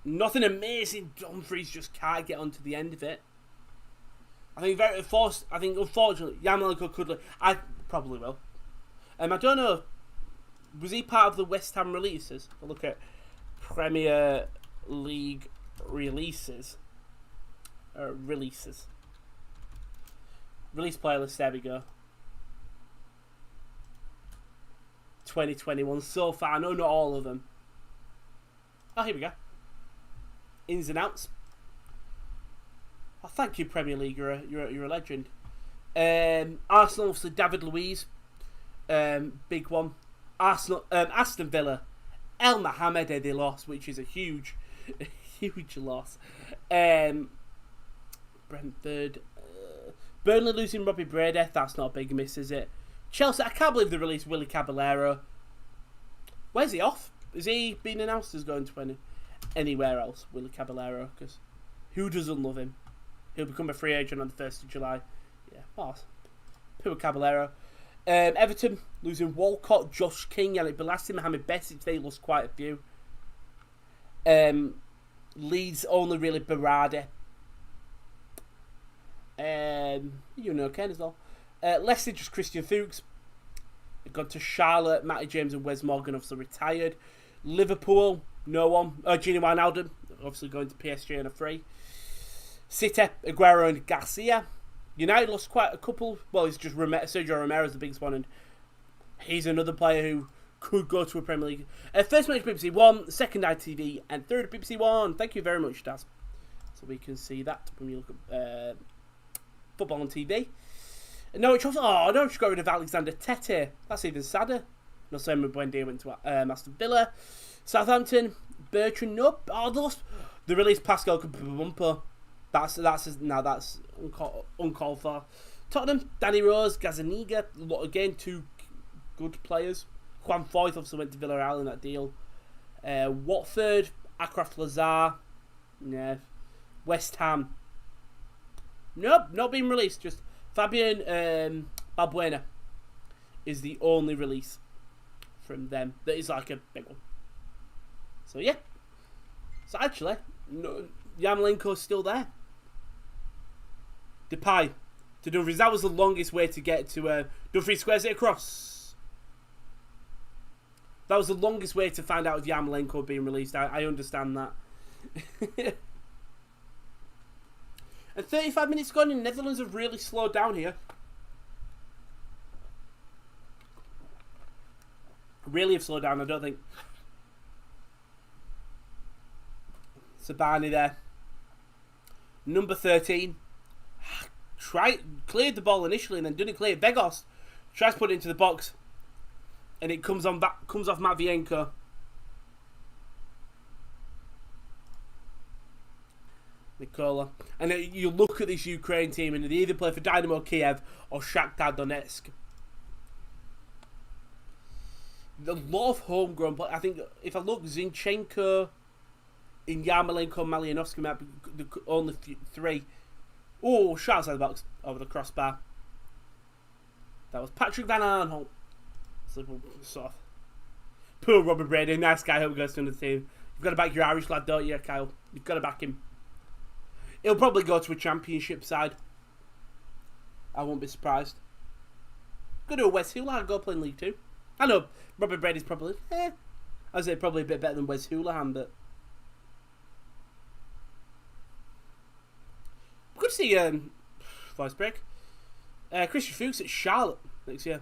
nothing amazing. Dumfries just can't get onto the end of it. I think unfortunately, Yarmolenko could. I probably will. I don't know. Was he part of the West Ham releases? I'll look at Premier League releases. Release player list. There we go. 2021 so far. No, not all of them. Oh, here we go. Ins and outs. Oh, thank you, Premier League. You're a legend. Arsenal, obviously, David Luiz. Big one. Aston Villa. El Mohamed they lost, which is a huge loss. Brentford. Burnley losing Robbie Brady. That's not a big miss, is it? Chelsea, I can't believe they released Willy Caballero. Where's he off? Has he been announced as going to anywhere else, Willy Caballero? Because who doesn't love him? He'll become a free agent on the 1st of July. Yeah, boss. Poor Caballero. Everton losing Walcott, Josh King, Yannick Bolasie, Mohamed Besic. They lost quite a few. Leeds only really Berardi. Ken as well. Leicester just Christian Fuchs. They've gone to Charlotte. Matty James and Wes Morgan obviously retired. Liverpool, no one. Gini Wijnaldum obviously going to PSG on a free. City, Aguero and Garcia. United lost quite a couple. Well, it's just Sergio Romero's the biggest one, and he's another player who could go to a Premier League. First match BBC One, second ITV, and third BBC One. Thank you very much, Daz. So we can see that when you look at football on TV. Norwich also, oh, Norwich got rid of Alexander Tete. That's even sadder. No, Simon Buendia went to Aston Villa. Southampton, Bertrand, nope. Oh, they released Pascal Kabumpo. That's uncalled for. Tottenham, Danny Rose, Gazaniga, again, 2 good players. Juan Foyth obviously went to Villarreal in that deal. Watford, Akraf Lazar, yeah. West Ham, nope, not being released. Just Fabian Balbuena is the only release from them that is like a big one. So yeah. So actually, no, Yarmolenko's still there. Depay to Dumfries. That was the longest way to get to Dumfries squares it across. That was the longest way to find out if Yarmolenko being released. I understand that. And 35 minutes gone, and Netherlands have really slowed down here. Really have slowed down, I don't think. Sabani there. Number 13. Cleared the ball initially and then didn't clear. Vegos tries to put it into the box. And it comes off Matvienko. Nikola. And you look at this Ukraine team and they either play for Dynamo Kiev or Shakhtar Donetsk. A lot of homegrown players. I think if I look, Zinchenko, in Yarmolenko, Malyanovsky might be the only 3. Oh, shot outside the box over the crossbar. That was Patrick Van Aanholt. Sort of. Poor Robert Brady. Nice guy. Hope he goes to another team. You've got to back your Irish lad, don't you, Kyle? You've got to back him. He'll probably go to a championship side. I won't be surprised. Go to a West Houlihan, go play in League 2. I know Robert Brady's probably, I'd say probably a bit better than Wes Houlihan, but good to see voice break. Christian Fuchs at Charlotte next year.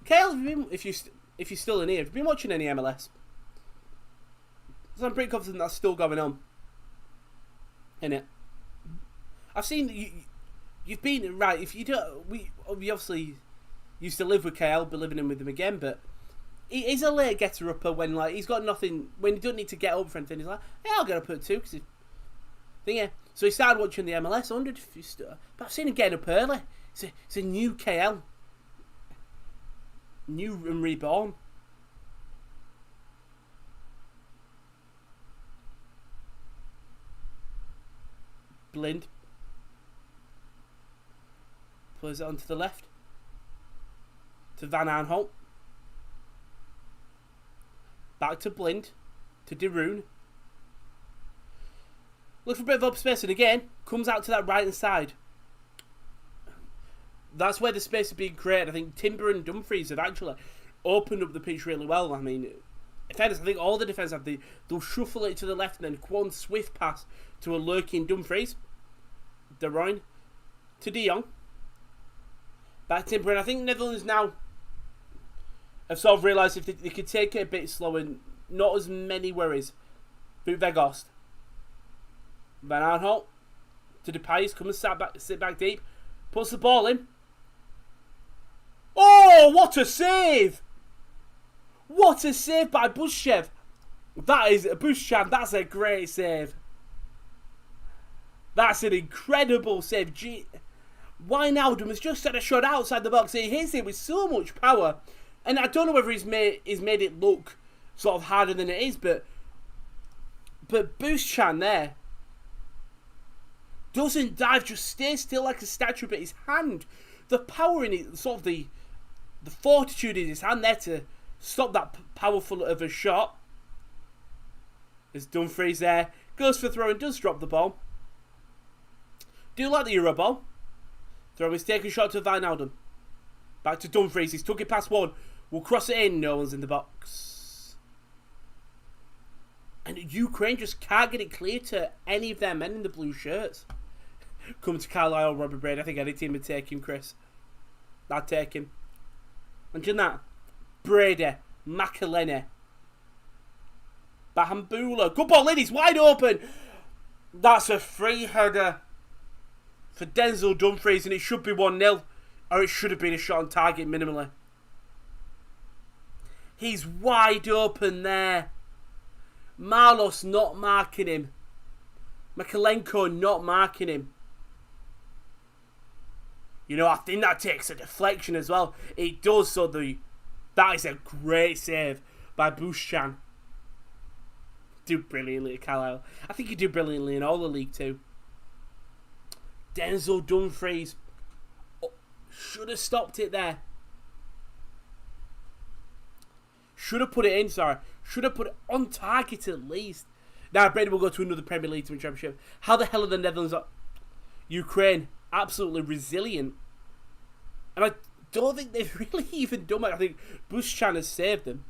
Kyle, if you're still in here, have you been watching any MLS? So I'm pretty confident that's still going on. Innit? I've seen you've been right. If you don't, we obviously used to live with KL, be living in with him again, but he's a late getter upper when like he's got nothing, when he doesn't need to get up for anything. He's like, yeah, I'll get up at 2 because so he started watching the MLS. I wondered if you still, but I've seen him getting up early. It's a new KL, new and reborn. Blind plays it onto the left to Van Aanholt. Back to Blind to De Roon. Look for a bit of up space and again comes out to that right hand side. That's where the space is being created. I think Timber and Dumfries have actually opened up the pitch really well. I mean, in fairness, I think all the defence have they'll shuffle it to the left and then one swift pass to a lurking Dumfries. De Roon to De Jong. Back to Timber, and I think Netherlands now have sort of realised if they could take it a bit slow and not as many worries. Boot Vegost. Van Aanholt to Depay, come and sit back deep. Puts the ball in. Oh, what a save! What a save by Buschev. That is Buschan. That's a great save. That's an incredible save. Wijnaldum has just had a shot outside the box. He hits it with so much power. And I don't know whether he's made it look sort of harder than it is, but Buschan there doesn't dive, just stays still like a statue, but his hand, the power in it, sort of the fortitude in his hand there to stop that powerful of a shot. There's Dumfries there, goes for throw and does drop the ball. Do like the Euro ball. Throw is taking shot to Wijnaldum. Back to Dumfries, he's took it past one. We'll cross it in, no one's in the box. And Ukraine just can't get it clear to any of their men in the blue shirts. Come to Carlisle, Robert Brady. I think any team would take him, Chris. I'd take him. Imagine that. Brady, Makalene, Bahambula. Good ball in, he's wide open. That's a free header for Denzel Dumfries, and it should be 1-0. Or it should have been a shot on target minimally. He's wide open there. Marlos not marking him. Makalenko not marking him. You know, I think that takes a deflection as well. It does, so that is a great save by Buschan. Do brilliantly at Carlisle. I think you do brilliantly in all the league too. Denzel Dumfries should have stopped it there. Should have put it in, sorry. Should have put it on target at least. Now, Brady will go to another Premier League Championship. How the hell are the Netherlands up? Ukraine, absolutely resilient. And I don't think they've really even done it. I think Buschan has saved them.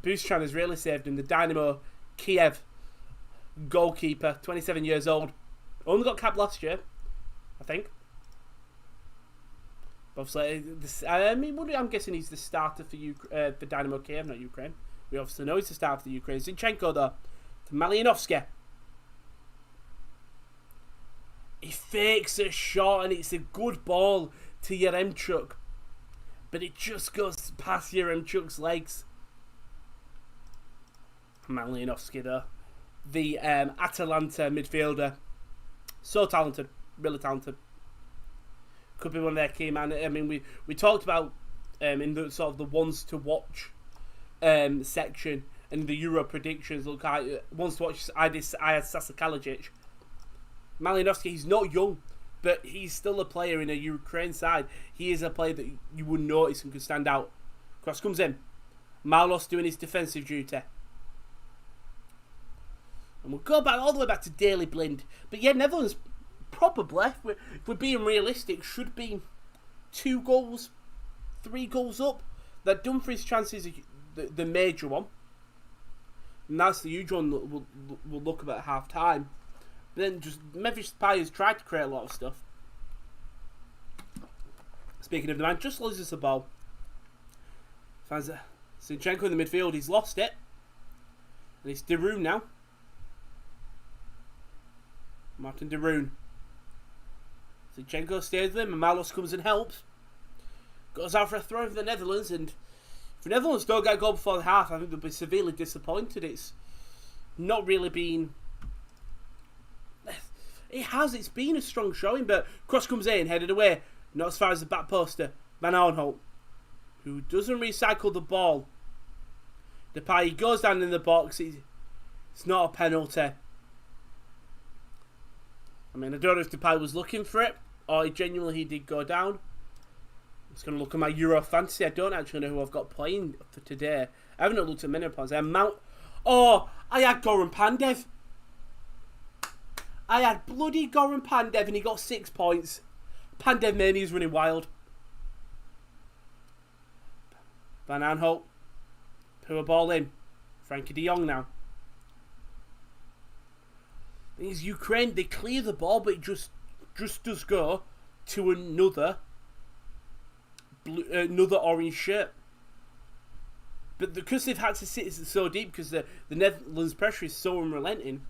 Buschan has really saved him. The Dynamo Kiev goalkeeper, 27 years old. Only got capped last year, I think. Obviously, I'm guessing he's the starter for Dynamo Kiev, not Ukraine. We obviously know he's the starter for Ukraine. Shevchenko, though, to Malinovsky. He fakes a shot, and it's a good ball to Yaremchuk. But it just goes past Yaremchuk's legs. Malinovsky, though. The Atalanta midfielder. So talented. Really talented. Could be one of their key man. I mean, we talked about in the sort of the ones to watch section and the Euro predictions. Look, ones to watch. I had Sasa Kalajic. Malinovsky, he's not young, but he's still a player in a Ukraine side. He is a player that you would notice and could stand out. Cross comes in. Marlos doing his defensive duty. And we'll go back all the way back to Daily Blind. But yeah, Netherlands probably, if we're being realistic, should be 2 goals, 3 goals up. That Dumfries chance is the major one. And that's the huge one that we'll look at half time. But then just Memphis Depay has tried to create a lot of stuff. Speaking of the man, just loses the ball. Finds Shevchenko in the midfield, he's lost it. And it's De Roon now. Martin De Roon. Shevchenko stays with him, and Marlos comes and helps. Goes out for a throw for the Netherlands, and if the Netherlands don't get a goal before the half, I think they'll be severely disappointed. It's not really been... It's been a strong showing, but cross comes in, headed away. Not as far as the back poster. Van Arnholt, who doesn't recycle the ball. Depay goes down in the box. It's not a penalty. I mean, I don't know if Depay was looking for it, or he genuinely did go down. I'm just going to look at my Euro fantasy. I don't actually know who I've got playing for today. I haven't looked at many points. I had Goran Pandev. I had bloody Goran Pandev, and he got 6 points. Pandev Mania is running wild. Van Aanholt. Put a ball in. Frankie de Jong now. It's Ukraine, they clear the ball, but it just does go to another orange shirt. But because they've had to sit so deep, because the Netherlands pressure is so unrelenting,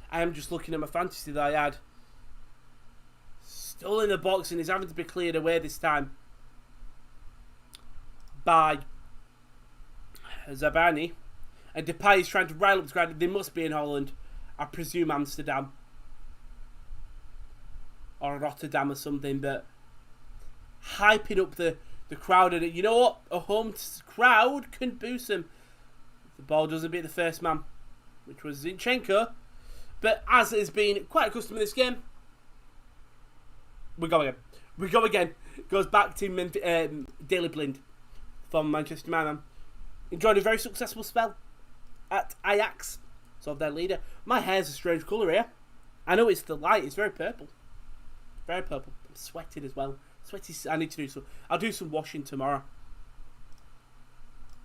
I am just looking at my fantasy that I had. Still in the box, and he's having to be cleared away this time by Zabani. And Depay is trying to rile up the crowd. They must be in Holland. I presume Amsterdam. Or Rotterdam or something. But hyping up the crowd. And you know what? A home crowd can boost them. The ball doesn't beat the first man, which was Shevchenko. But as has been quite accustomed to this game, we go again. Goes back to Daily Blind from Manchester United. Enjoyed a very successful spell at Ajax, so their leader. My hair's a strange colour here. I know it's the light. It's very purple. Very purple. I'm sweating as well. I need to do some. I'll do some washing tomorrow.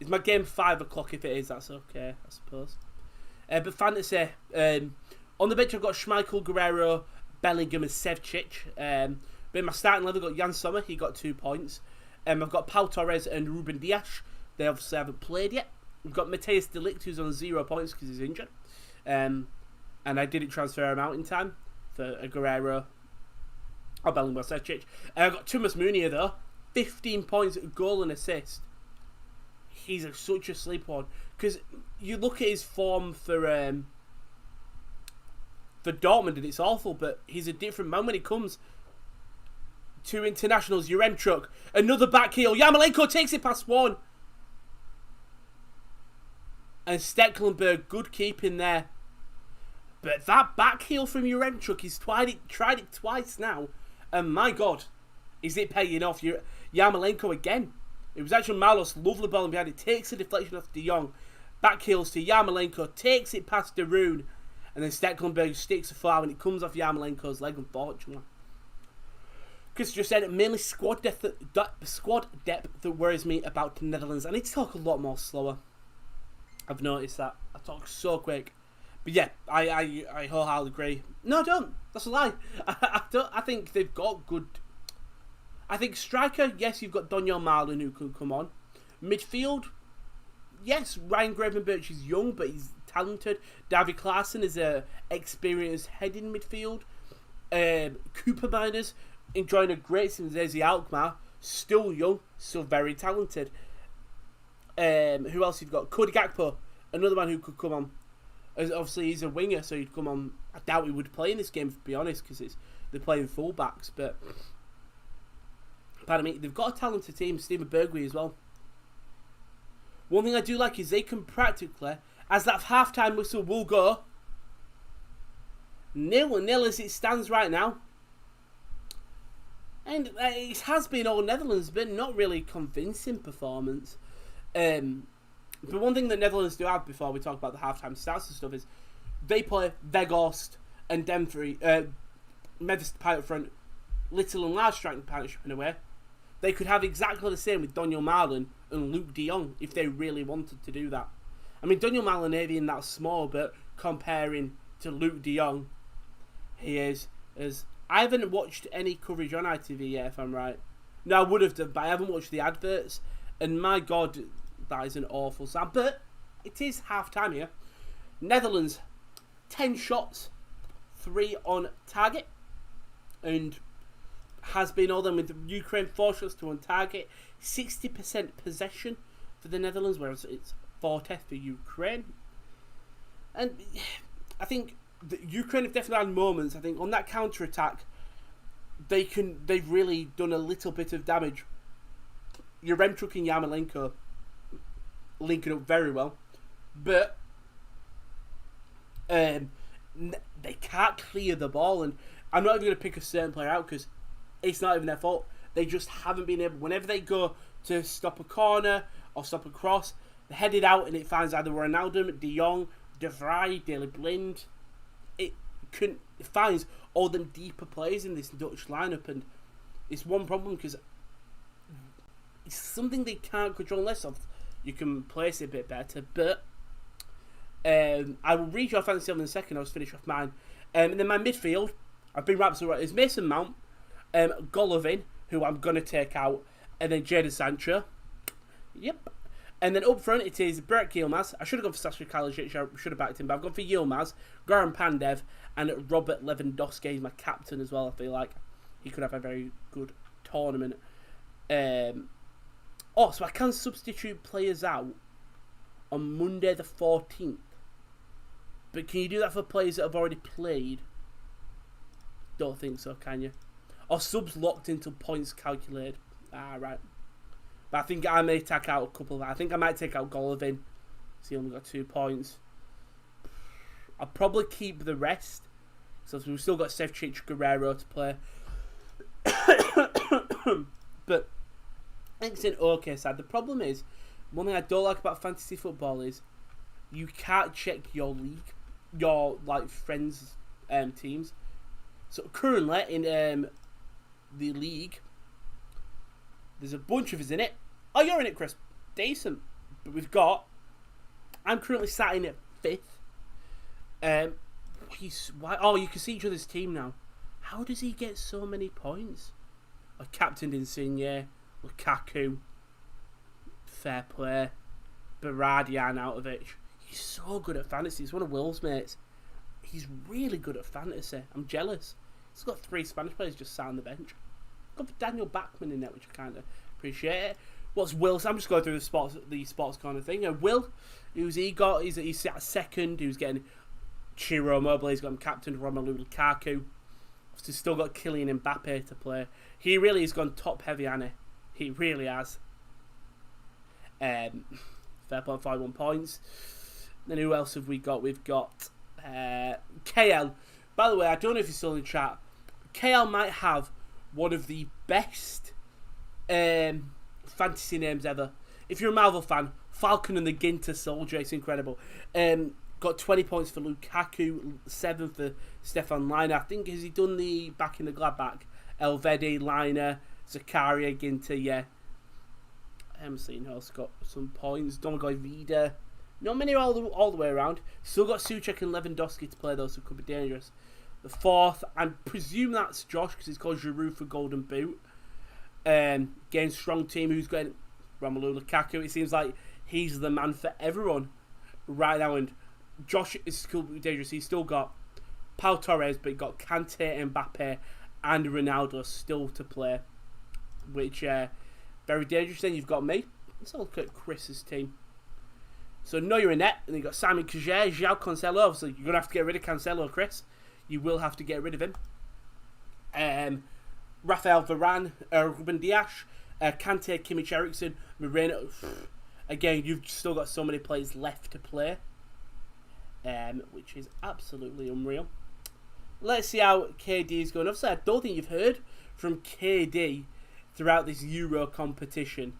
Is my game 5 o'clock? If it is, that's okay, I suppose. But fantasy. On the bench, I've got Schmeichel, Guerrero, Bellingham, and Sevcich. But in my starting level, I've got Jan Sommer. He got 2 points. I've got Pau Torres and Ruben Dias. They obviously haven't played yet. We've got Mateus de Ligt, who's on 0 points because he's injured. And I didn't transfer him out in time. for a Guerrero. Or Bellingham Sechic. I've got Thomas Meunier though. 15 points, goal and assist. He's such a sleeper one. Because you look at his form for Dortmund and it's awful, but he's a different man when it comes to internationals. Yaremchuk, another back heel. Yarmolenko takes it past one. And Stecklenburg, good keeping there. But that back heel from Yaremchuk, he's tried it twice now. And my God, is it paying off? Yarmolenko again. It was actually Malos, lovely ball behind it. Takes the deflection off De Jong. Back heels to Yarmolenko. Takes it past De Roon. And then Stecklenburg sticks a foul and it comes off Yarmolenko's leg, unfortunately. Chris just said, mainly squad depth that worries me about the Netherlands. I need to talk a lot more slower. I've noticed that. I talk so quick. But yeah, I wholeheartedly agree. No, I don't. That's a lie. I think they've got good... I think striker, yes, you've got Daniel Marlin who can come on. Midfield, yes, Ryan Gravenberch is young, but he's talented. David Klaassen is a experienced head in midfield. Cooper Miners enjoying a great season. Zezi Alkmaar, still young, still very talented. Who else you've got? Cody Gakpo, another man who could come on. As obviously, he's a winger, so he'd come on. I doubt he would play in this game, to be honest, because they're playing fullbacks. But pardon me, they've got a talented team. Steven Bergwijn as well. One thing I do like is they can practically, as that half-time whistle will go, 0-0 as it stands right now. And it has been all Netherlands, but not really convincing performance. But one thing the Netherlands do have, before we talk about the half-time stats and stuff, is they play Weghorst and Dumfries, Memphis Depay up front, little and large striking partnership in a way. They could have exactly the same with Daniel Marlin and Luke de Jong if they really wanted to do that. I mean, Daniel Marlin ain't that small, but comparing to Luke de Jong, he is as... I haven't watched any coverage on ITV yet, if I'm right. No, I would have done, but I haven't watched the adverts. And my God, that is an awful sound. But it is half-time here. Netherlands, 10 shots, 3 on target. And has been all them with Ukraine, 4 shots, 2 on target. 60% possession for the Netherlands, whereas it's 40 for Ukraine. And I think Ukraine have definitely had moments. I think on that counter-attack, they've really done a little bit of damage. Yaremchuk and Yarmolenko linking up very well, but they can't clear the ball. And I'm not even going to pick a certain player out because it's not even their fault. They just haven't been able. Whenever they go to stop a corner or stop a cross, they head it out and it finds either Ronaldo, De Jong, De Vrij, Daley Blind. It finds all them deeper players in this Dutch lineup, and it's one problem because it's something they can't control unless you can place it a bit better. But I will read your fantasy in a second. I'll just finish off mine. And then my midfield, I've been wrapped up. It's Mason Mount, Golovin, who I'm going to take out, and then Jadon Sancho. Yep. And then up front it is Burak Yilmaz. I should have gone for Sasha Kalajdzic. I should have backed him, but I've gone for Yilmaz, Goran Pandev, and Robert Lewandowski is my captain as well. I feel like he could have a very good tournament. So I can substitute players out on Monday the 14th. But can you do that for players that have already played? Don't think so, can you? Or subs locked into points calculated. Right. But I think I may take out a couple. I think I might take out Golovin. So he only got 2 points. I'll probably keep the rest. So we've still got Shevchenko, Guerrero to play. But I think it's an okay side. The problem is, one thing I don't like about fantasy football is you can't check your league, your friends' teams. So currently in the league, there's a bunch of us in it. Oh, you're in it, Chris. Decent. But I'm currently sat in at 5th. You can see each other's team now. How does he get so many points? Captain Insigne, Lukaku, fair play, Berardi, Arnautovic. He's so good at fantasy. He's one of Will's mates. He's really good at fantasy. I'm jealous. He's got 3 Spanish players just sat on the bench. Got Daniel Bachmann in there, which I kind of appreciate it. What's Will's? I'm just going through the sports kind of thing. Will, who's he got? He's at second. He was getting Ciro Immobile. He's got him captain Romelu Lukaku. He's still got Kylian Mbappe to play. He really has gone top heavy, hasn't he? He really has. Fair point, 51 points. Then who else have we got? We've got KL. By the way, I don't know if he's still in chat. KL might have one of the best fantasy names ever. If you're a Marvel fan, Falcon and the Ginter Soldier, it's incredible. Got 20 points for Lukaku, 7 for Stefan Leiner. I think, has he done the back in the Gladbach? Elvedi, Leiner, Zakaria, Ginter, yeah. Emerson has got some points. Domagoj Vida. Not many all the way around. Still got Souček and Lewandowski to play, though, so it could be dangerous. The 4th, I presume that's Josh, because he's called Giroud for Golden Boot. Again, strong team who's getting Romelu Lukaku. It seems like he's the man for everyone right now. And Josh is still dangerous. He's still got Pau Torres, but he got Kante, Mbappe, and Ronaldo still to play, which very dangerous. Then you've got me. Let's have a look at Chris's team. So Neuer in net, and then you've got Simon Kjaer, João Cancelo. Obviously, you're going to have to get rid of Cancelo, Chris. You will have to get rid of him. Rafael Varane, Ruben Dias, Kante, Kimmich Eriksen, Moreno. Again, you've still got so many players left to play, which is absolutely unreal. Let's see how KD is going. Obviously, I don't think you've heard from KD throughout this Euro competition,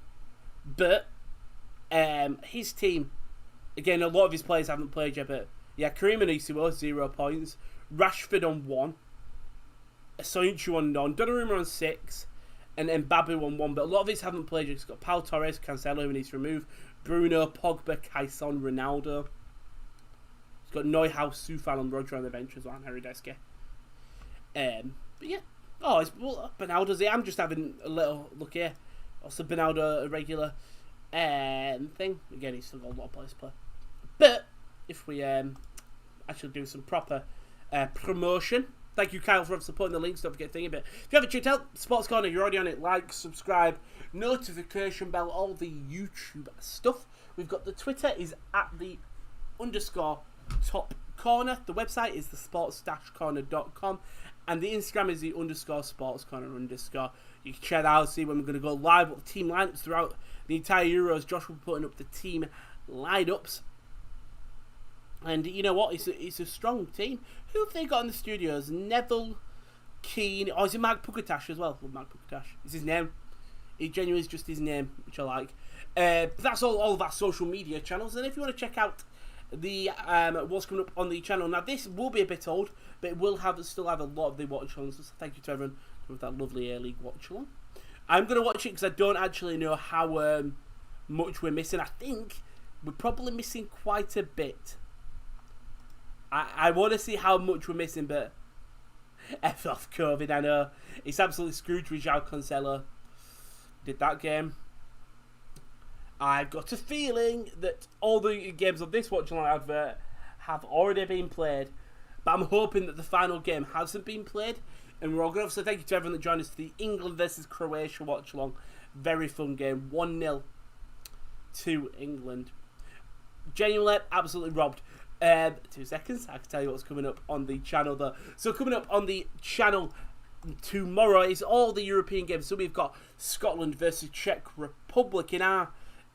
but his team, again, a lot of his players haven't played yet, but yeah, Karim Anisuo, 0 points, Rashford on 1, Soyuncu on none, Donnarumma on 6, and Mbappe on 1, but a lot of his haven't played yet. He's got Pau Torres, Cancelo, who needs to remove, Bruno, Pogba, Caison, Ronaldo. He's got Neuhaus, Soufal, and Roger on the bench as well, and Harry Deske. But yeah. Oh, Bernardo's here. I'm just having a little look here. Also, Bernardo, a regular thing. Again, he's still got a lot of players to play. But if we actually do some proper promotion. Thank you, Kyle, for supporting the links. Don't forget thinking. But if you haven't checked out Sports Corner, you're already on it. Like, subscribe, notification bell, all the YouTube stuff. We've got the Twitter is at the _top corner. The website is the sports-corner.com. And the Instagram is the _sports corner _. You can check that out, see when we're going to go live with the team lineups throughout the entire Euros. Josh will be putting up the team lineups. And you know what? It's a strong team. Who have they got in the studios? Neville, Keane. Oh, is it Mark Pukatash as well? Well, Mark Pukatash is his name. It genuinely is just his name, which I like. But that's all of our social media channels. And if you want to check out the what's coming up on the channel, now this will be a bit old, but it will still have a lot of the watch-alongs. So thank you to everyone with that lovely A-League watch-along. I'm going to watch it because I don't actually know how much we're missing. I think we're probably missing quite a bit. I want to see how much we're missing, but F off COVID, I know. It's absolutely screwed with João Cancelo. Did that game. I've got a feeling that all the games of this Watchalong advert have already been played. But I'm hoping that the final game hasn't been played. And we're all going to say thank you to everyone that joined us for the England versus Croatia Watchalong. Very fun game. 1-0 to England. Genuinely, absolutely robbed. 2 seconds. I can tell you what's coming up on the channel though. So coming up on the channel tomorrow is all the European games. So we've got Scotland versus Czech Republic in our,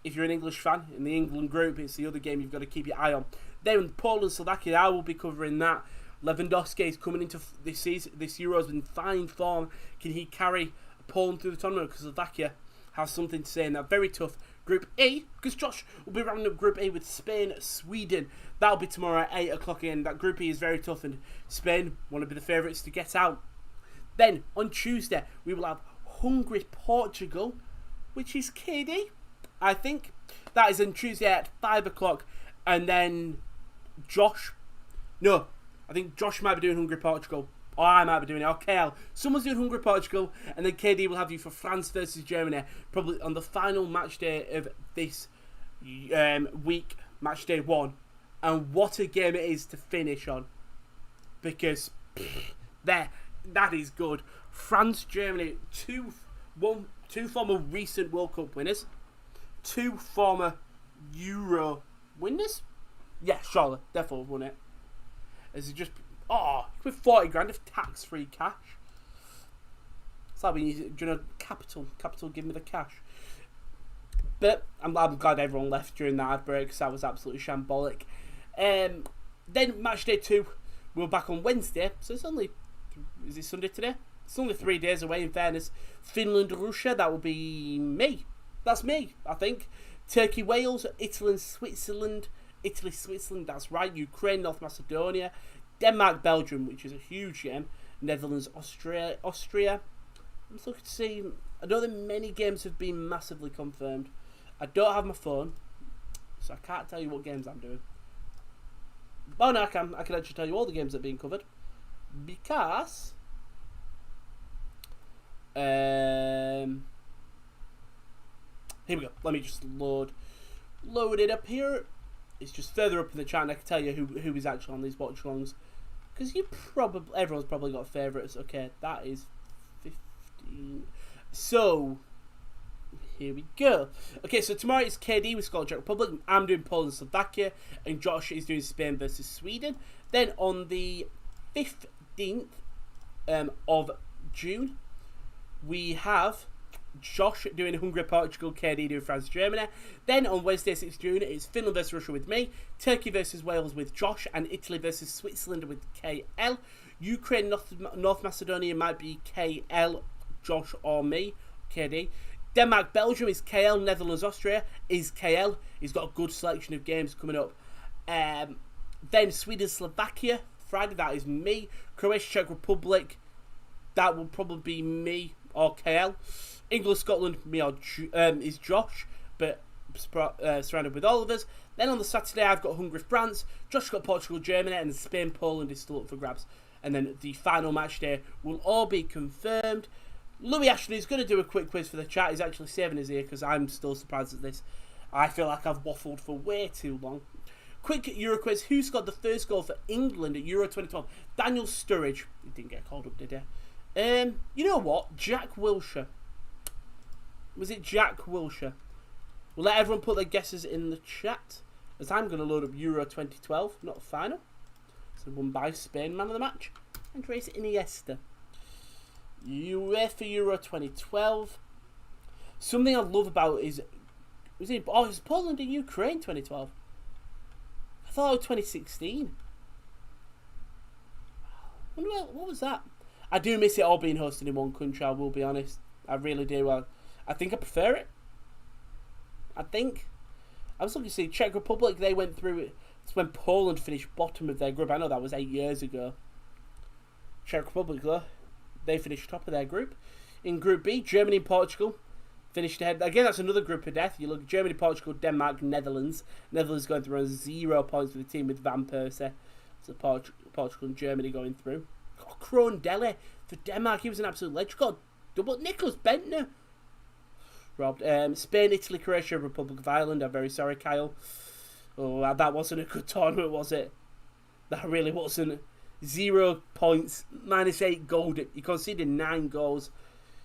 if you're an English fan, in the England group, it's the other game you've got to keep your eye on. Then Poland, Slovakia, I will be covering that. Lewandowski is coming into this season. This Euros in fine form. Can he carry Poland through the tournament? Because Slovakia has something to say in that very tough Group E, because Josh will be rounding up Group A with Spain, Sweden. That'll be tomorrow at 8 o'clock again. That Group E is very tough, and Spain want to be the favourites to get out. Then, on Tuesday, we will have Hungary, Portugal, which is KD, I think. That is on Tuesday at 5 o'clock. And then Josh, no, I think Josh might be doing Hungary, Portugal. Or I might be doing it. Or KL. Someone's doing Hungary, Portugal. And then KD will have you for France versus Germany. Probably on the final match day of this week. Match day 1. And what a game it is to finish on. because that is good. France, Germany, two former recent World Cup winners, 2 former Euro winners. Yeah, Charlotte definitely won it. As it just with 40 grand of tax-free cash. It's like when you capital, give me the cash. But I'm glad everyone left during that ad break because that was absolutely shambolic. Then match day 2, we're back on Wednesday, so it's only, is it Sunday today? It's only 3 days away, in fairness. Finland, Russia, that will be me. That's me, I think. Turkey, Wales, Italy, Switzerland, that's right. Ukraine, North Macedonia, Denmark, Belgium, which is a huge game. Netherlands, Austria. I'm looking to see. I don't think many games have been massively confirmed. I don't have my phone, so I can't tell you what games I'm doing. Oh no, I can actually tell you all the games that are being covered. Because here we go. Let me just load it up here. It's just further up in the chat, and I can tell you who is actually on these watchalongs. Because everyone's probably got favourites. Okay, that is 15. So here we go. Okay, so tomorrow is KD with Scotland, Czech Republic. I'm doing Poland, Slovakia, and Josh is doing Spain versus Sweden. Then on the 15th of June, we have Josh doing Hungary, Portugal, KD doing France, Germany. Then on Wednesday, 6th June, it's Finland versus Russia with me, Turkey versus Wales with Josh, and Italy versus Switzerland with KL. Ukraine, North Macedonia might be KL, Josh, or me, KD. Denmark, Belgium is KL. Netherlands, Austria is KL. He's got a good selection of games coming up. Then Sweden, Slovakia, Friday, that is me. Croatia, Czech Republic, that will probably be me or KL. England, Scotland, me or is Josh, but surrounded with all of us. Then on the Saturday, I've got Hungary, France. Josh got Portugal, Germany, and Spain, Poland is still up for grabs. And then the final match day will all be confirmed. Louis Ashton is going to do a quick quiz for the chat. He's actually saving his ear because I'm still surprised at this. I feel like I've waffled for way too long. Quick Euro quiz. Who scored the first goal for England at Euro 2012? Daniel Sturridge. He didn't get called up, did he? You know what? Jack Wilshere. Was it Jack Wilshere? We'll let everyone put their guesses in the chat, as I'm going to load up Euro 2012, not the final. So won by Spain, man of the match. Andres Iniesta. UEFA Euro 2012. Something I love about is... it was Poland and Ukraine 2012. I thought it was 2016. What was that? I do miss it all being hosted in one country, I will be honest. I really do. I think I prefer it. I was looking to see Czech Republic, they went through it. It's when Poland finished bottom of their group. I know that was 8 years ago. Czech Republic, though, they finished top of their group. In Group B, Germany and Portugal finished ahead. Again, that's another group of death. You look at Germany, Portugal, Denmark, Netherlands. Netherlands going through on 0 points with the team with Van Persie. So Portugal and Germany going through. Got Krohn Deli for Denmark. He was an absolute legend. Got double Nicholas Bentner. Robbed. Spain, Italy, Croatia, Republic of Ireland. I'm very sorry, Kyle. Oh, that wasn't a good tournament, was it? That really wasn't. 0 points, -8 goal. He conceded 9 goals.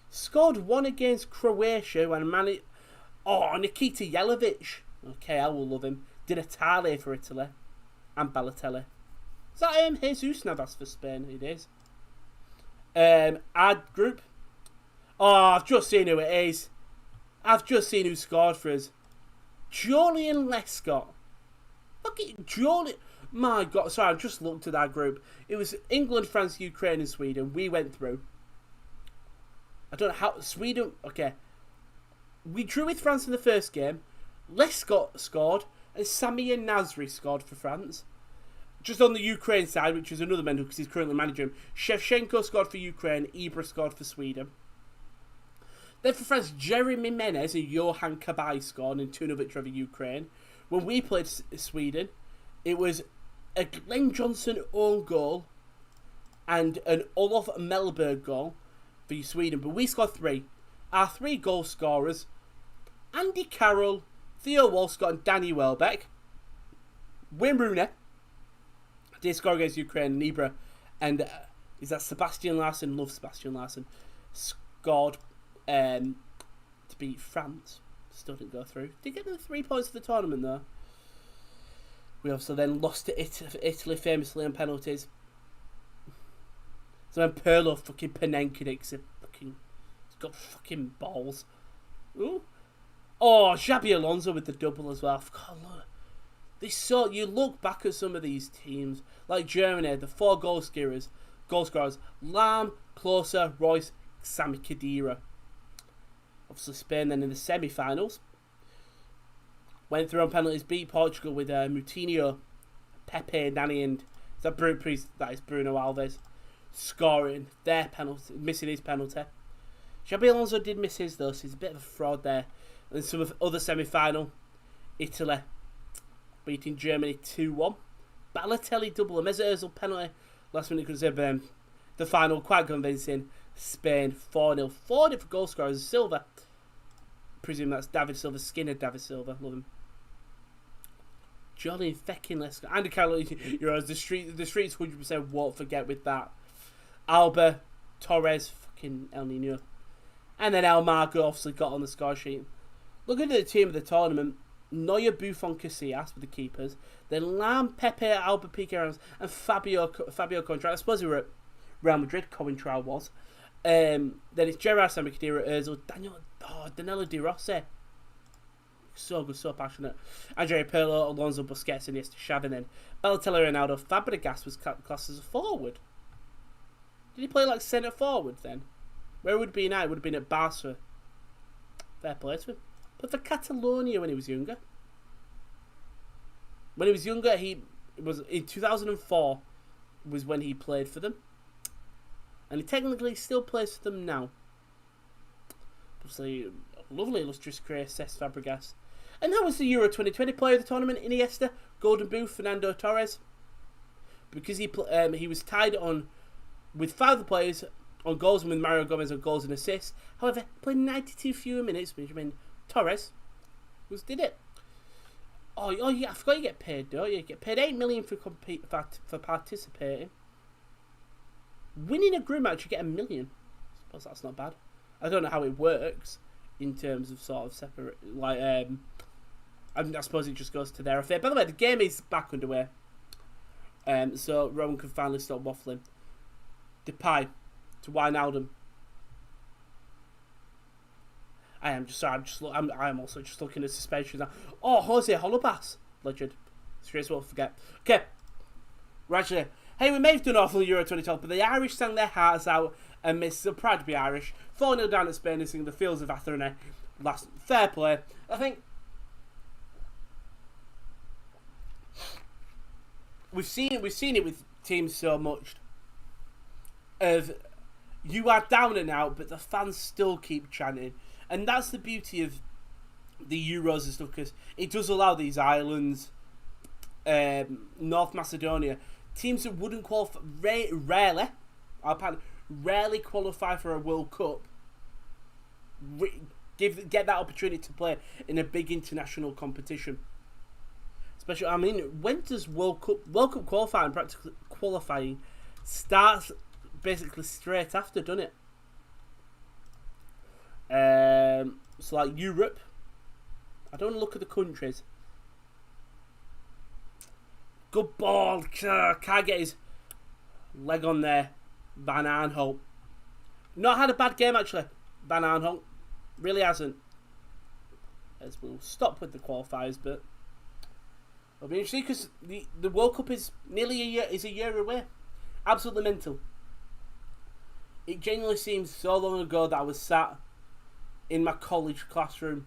Scored 1 against Croatia when Nikita Jelavic. Okay, I will love him. Di Natale for Italy. And Balotelli. Is that Jesus Navas for Spain? It is. Ad group. Oh, I've just seen who it is. I've just seen who scored for us. Julian Lescott. Look at Julian. My God. Sorry, I've just looked at that group. It was England, France, Ukraine, and Sweden. We went through. I don't know how. Sweden. Okay. We drew with France in the first game. Lescott scored. And Samir Nasri scored for France. Just on the Ukraine side, which is another man because he's currently managing him. Shevchenko scored for Ukraine. Ibra scored for Sweden. Then for France, Jeremy Menez and Johan Kabay scored in 2-0 victory over Ukraine. When we played Sweden, it was a Glenn Johnson own goal and an Olof Mellberg goal for Sweden. But we scored 3. Our 3 goal scorers, Andy Carroll, Theo Walcott and Danny Welbeck. Wayne Rooney did score against Ukraine and Ibra And is that Sebastian Larsson? Love Sebastian Larsson. Scored to beat France. Still didn't go through. Did get the 3 points of the tournament though. We also then lost to Italy famously on penalties. So then Pirlo fucking Panenka it. He's got fucking balls. Ooh. Oh, Xabi Alonso with the double as well. God, look. You look back at some of these teams, like Germany, the 4 goal scorers, Lam, Klose, Royce, Sami Khedira. Obviously Spain then in the semi-finals. Went through on penalties, beat Portugal with Moutinho, Pepe, Nani, and that is Bruno Alves scoring their penalty, missing his penalty. Xabi Alonso did miss his though, so he's a bit of a fraud there. And some of the other semi-final, Italy beating Germany 2-1. Balotelli double, a Mesut Ozil penalty. Last minute could have been the final, quite convincing. Spain 4-0. 4-0 for goal scorers. Silva. Presume that's David Silva, Skinner David Silva. Love him. Jolly fecking let's go. Andy Carroll Euros. The streets 100% won't forget with that. Alba, Torres, fucking El Nino. And then El Marco obviously got on the score sheet. Looking at the team of the tournament, Neuer, Buffon, Casillas with the keepers. Then Lam, Pepe, Alba, Piqué, and Fabio Contract. I suppose we were at Real Madrid, Cointreau was. Then it's Gerard, Sami Khedira, Ozil, Danilo De Rossi. So good, so passionate. Andrea Pirlo, Alonso, Busquets, and Iniesta, Xavi. And then Balotelli, Ronaldo, Fabregas was classed as a forward. Did he play like centre forward then? Where would he be now? It would have been at Barca. Fair play to him. But for Catalonia when he was younger. When he was younger, he was in 2004 was when he played for them. And he technically still plays for them now. Obviously, lovely illustrious career, Cesc Fabregas. And that was the Euro 2020 player of the tournament, Iniesta, Golden Boot, Fernando Torres. Because he was tied on with 5 other players on goals and with Mario Gomez on goals and assists. However, played 92 fewer minutes, which I mean, Torres did it. Oh yeah, I forgot you get paid, don't you? You get paid $8 million for participating. Winning a group match, you get $1 million. I suppose that's not bad. I don't know how it works in terms of sort of separate, like I suppose it just goes to their affair. By the way, the game is back underway. So Rowan can finally stop waffling. Depay to Wijnaldum. I'm also just looking at suspensions now. Oh, Jose Holobas, legend. Seriously, won't forget. Okay, Rajley. Hey, we may have done awful Euro 2012, but the Irish sang their hearts out and missed. So proud to be Irish. 4-0 down at Spain and singing the fields of Athenry. Last fair play. I think we've seen it with teams so much. Of you are down and out, but the fans still keep chanting. And that's the beauty of the Euros and stuff, because it does allow these islands, North Macedonia, teams that wouldn't qualify, rarely qualify for a World Cup, get that opportunity to play in a big international competition. Especially, I mean, when does World Cup qualifying, practically qualifying, starts basically straight after, doesn't it? So like Europe, I don't look at the countries. Good ball, can't get his leg on there. Van Aanholt. Not had a bad game actually, Van Aanholt. Really hasn't. As we'll stop with the qualifiers, but it'll be interesting because the World Cup is nearly a year away. Absolutely mental. It genuinely seems so long ago that I was sat in my college classroom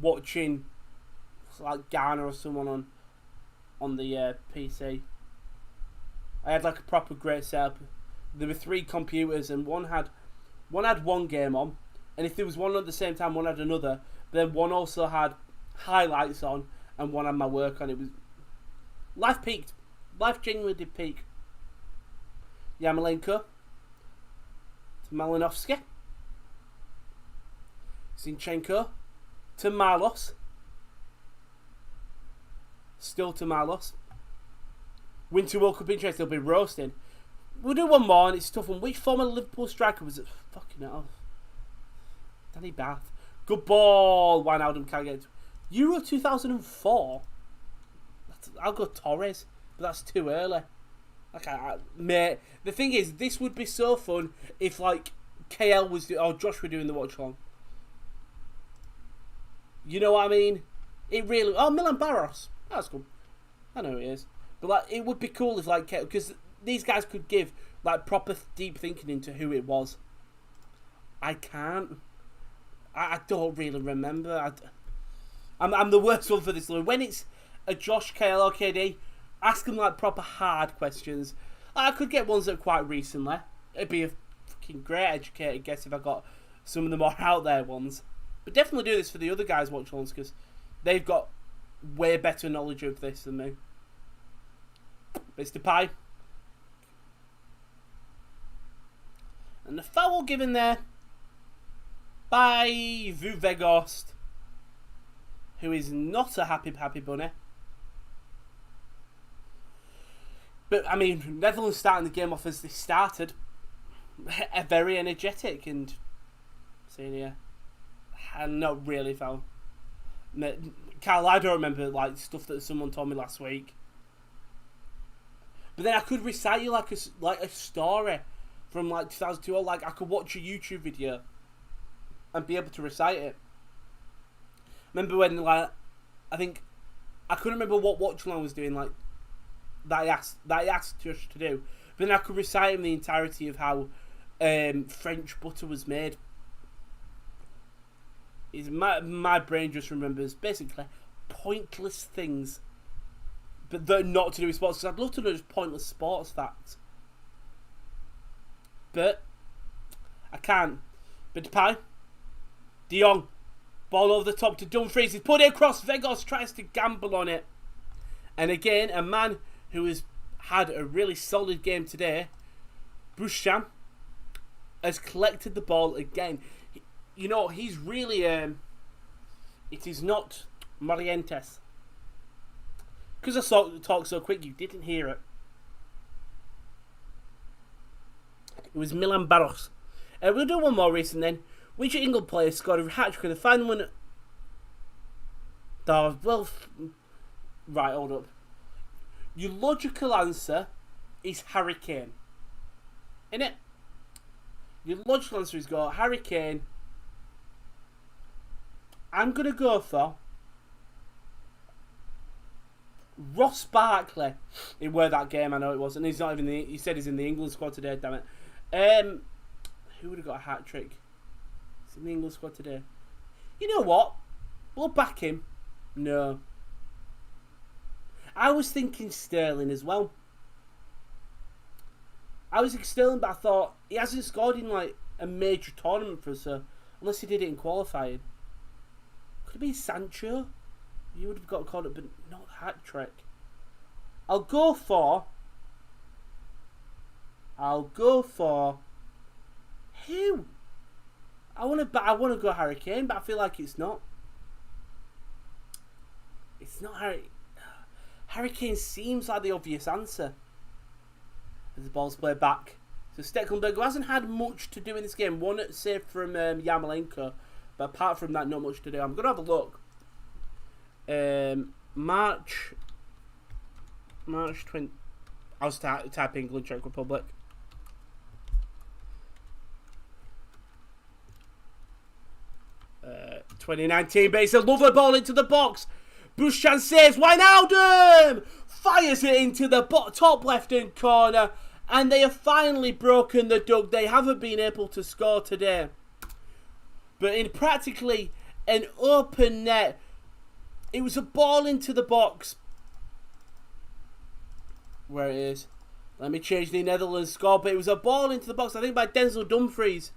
watching like Ghana or someone on the PC. I had like a proper great setup. There were 3 computers and one had one game on, and if there was one at the same time, one had another. But then one also had highlights on, and one had my work on. It was life peaked. Life genuinely did peak. Yarmolenko to Malinovsky. Shevchenko to Marlos. Still to Marlos. Winter World Cup interest, they'll be roasting. We'll do one more, and it's a tough one. Which former Liverpool striker was it? Fucking hell. Danny Bath. Good ball. Wijnaldum can't get it. Euro 2004? I'll go Torres, but that's too early. Mate, the thing is, this would be so fun if, like, KL was or Josh were doing the watch-along. You know what I mean? It really... Oh, Milan Barros. That's good. I know it is. But, like, it would be cool if, like, because these guys could give, like, proper deep thinking into who it was. I can't. I don't really remember. I'm the worst one for this. When it's a Josh, KL, or KD, ask them, like, proper hard questions. I could get ones that are quite recently. It'd be a fucking great educated guess if I got some of the more out there ones. But definitely do this for the other guys watch ones, because they've got way better knowledge of this than me. Mr. Pie. And the foul given there by Vuvegost, who is not a happy bunny. But, I mean, Netherlands starting the game off as they started. Very energetic, and seeing here, and not really foul. Carl, I don't remember, like, stuff that someone told me last week. But then I could recite you like a story from, like, 2002, or, like, I could watch a YouTube video and be able to recite it. Remember when, like, I think I couldn't remember what Watchalong was doing, like, that he asked Josh to do. But then I could recite him the entirety of how French butter was made. My brain just remembers basically pointless things, but they're not to do with sports. Because I'd love to know just pointless sports facts, but I can't. But Depay, De Jong, ball over the top to Dumfries. He's put it across. Vegos tries to gamble on it, and again a man who has had a really solid game today, Bushchan, has collected the ball again. You know, he's really... it is not Morientes. Because I talked so quick, you didn't hear it. It was Milan Barros. We'll do one more recent then. Which England player scored a hat-trick in the final one? Oh, well... Right, hold up. Your logical answer is Harry Kane. Innit? Your logical answer is got Harry Kane. I'm going to go for Ross Barkley. He were that game, I know it was. And he's not even he said he's in the England squad today, damn it. Who would have got a hat-trick? He's in the England squad today. You know what? We'll back him. No. I was thinking Sterling as well. I was thinking Sterling, but I thought he hasn't scored in like a major tournament for us, so unless he did it in qualifying. Could it be Sancho? You would have got caught up, but not hat trick. I'll go for who? I want to go Harry Kane, but I feel like it's not. It's not Harry. Harry Kane seems like the obvious answer. As the ball's played back. So Stecklenberg, who hasn't had much to do in this game. One save from Yarmolenko. But apart from that, not much to do. I'm going to have a look. March 20... I'll type England, Czech Republic. Uh, 2019, but it's a lovely ball into the box. Bushchan saves. Wijnaldum fires it into the top left-hand corner. And they have finally broken the duck. They haven't been able to score today. But in practically an open net, it was a ball into the box. Where it is. Let me change the Netherlands score. But it was a ball into the box, I think by Denzel Dumfries.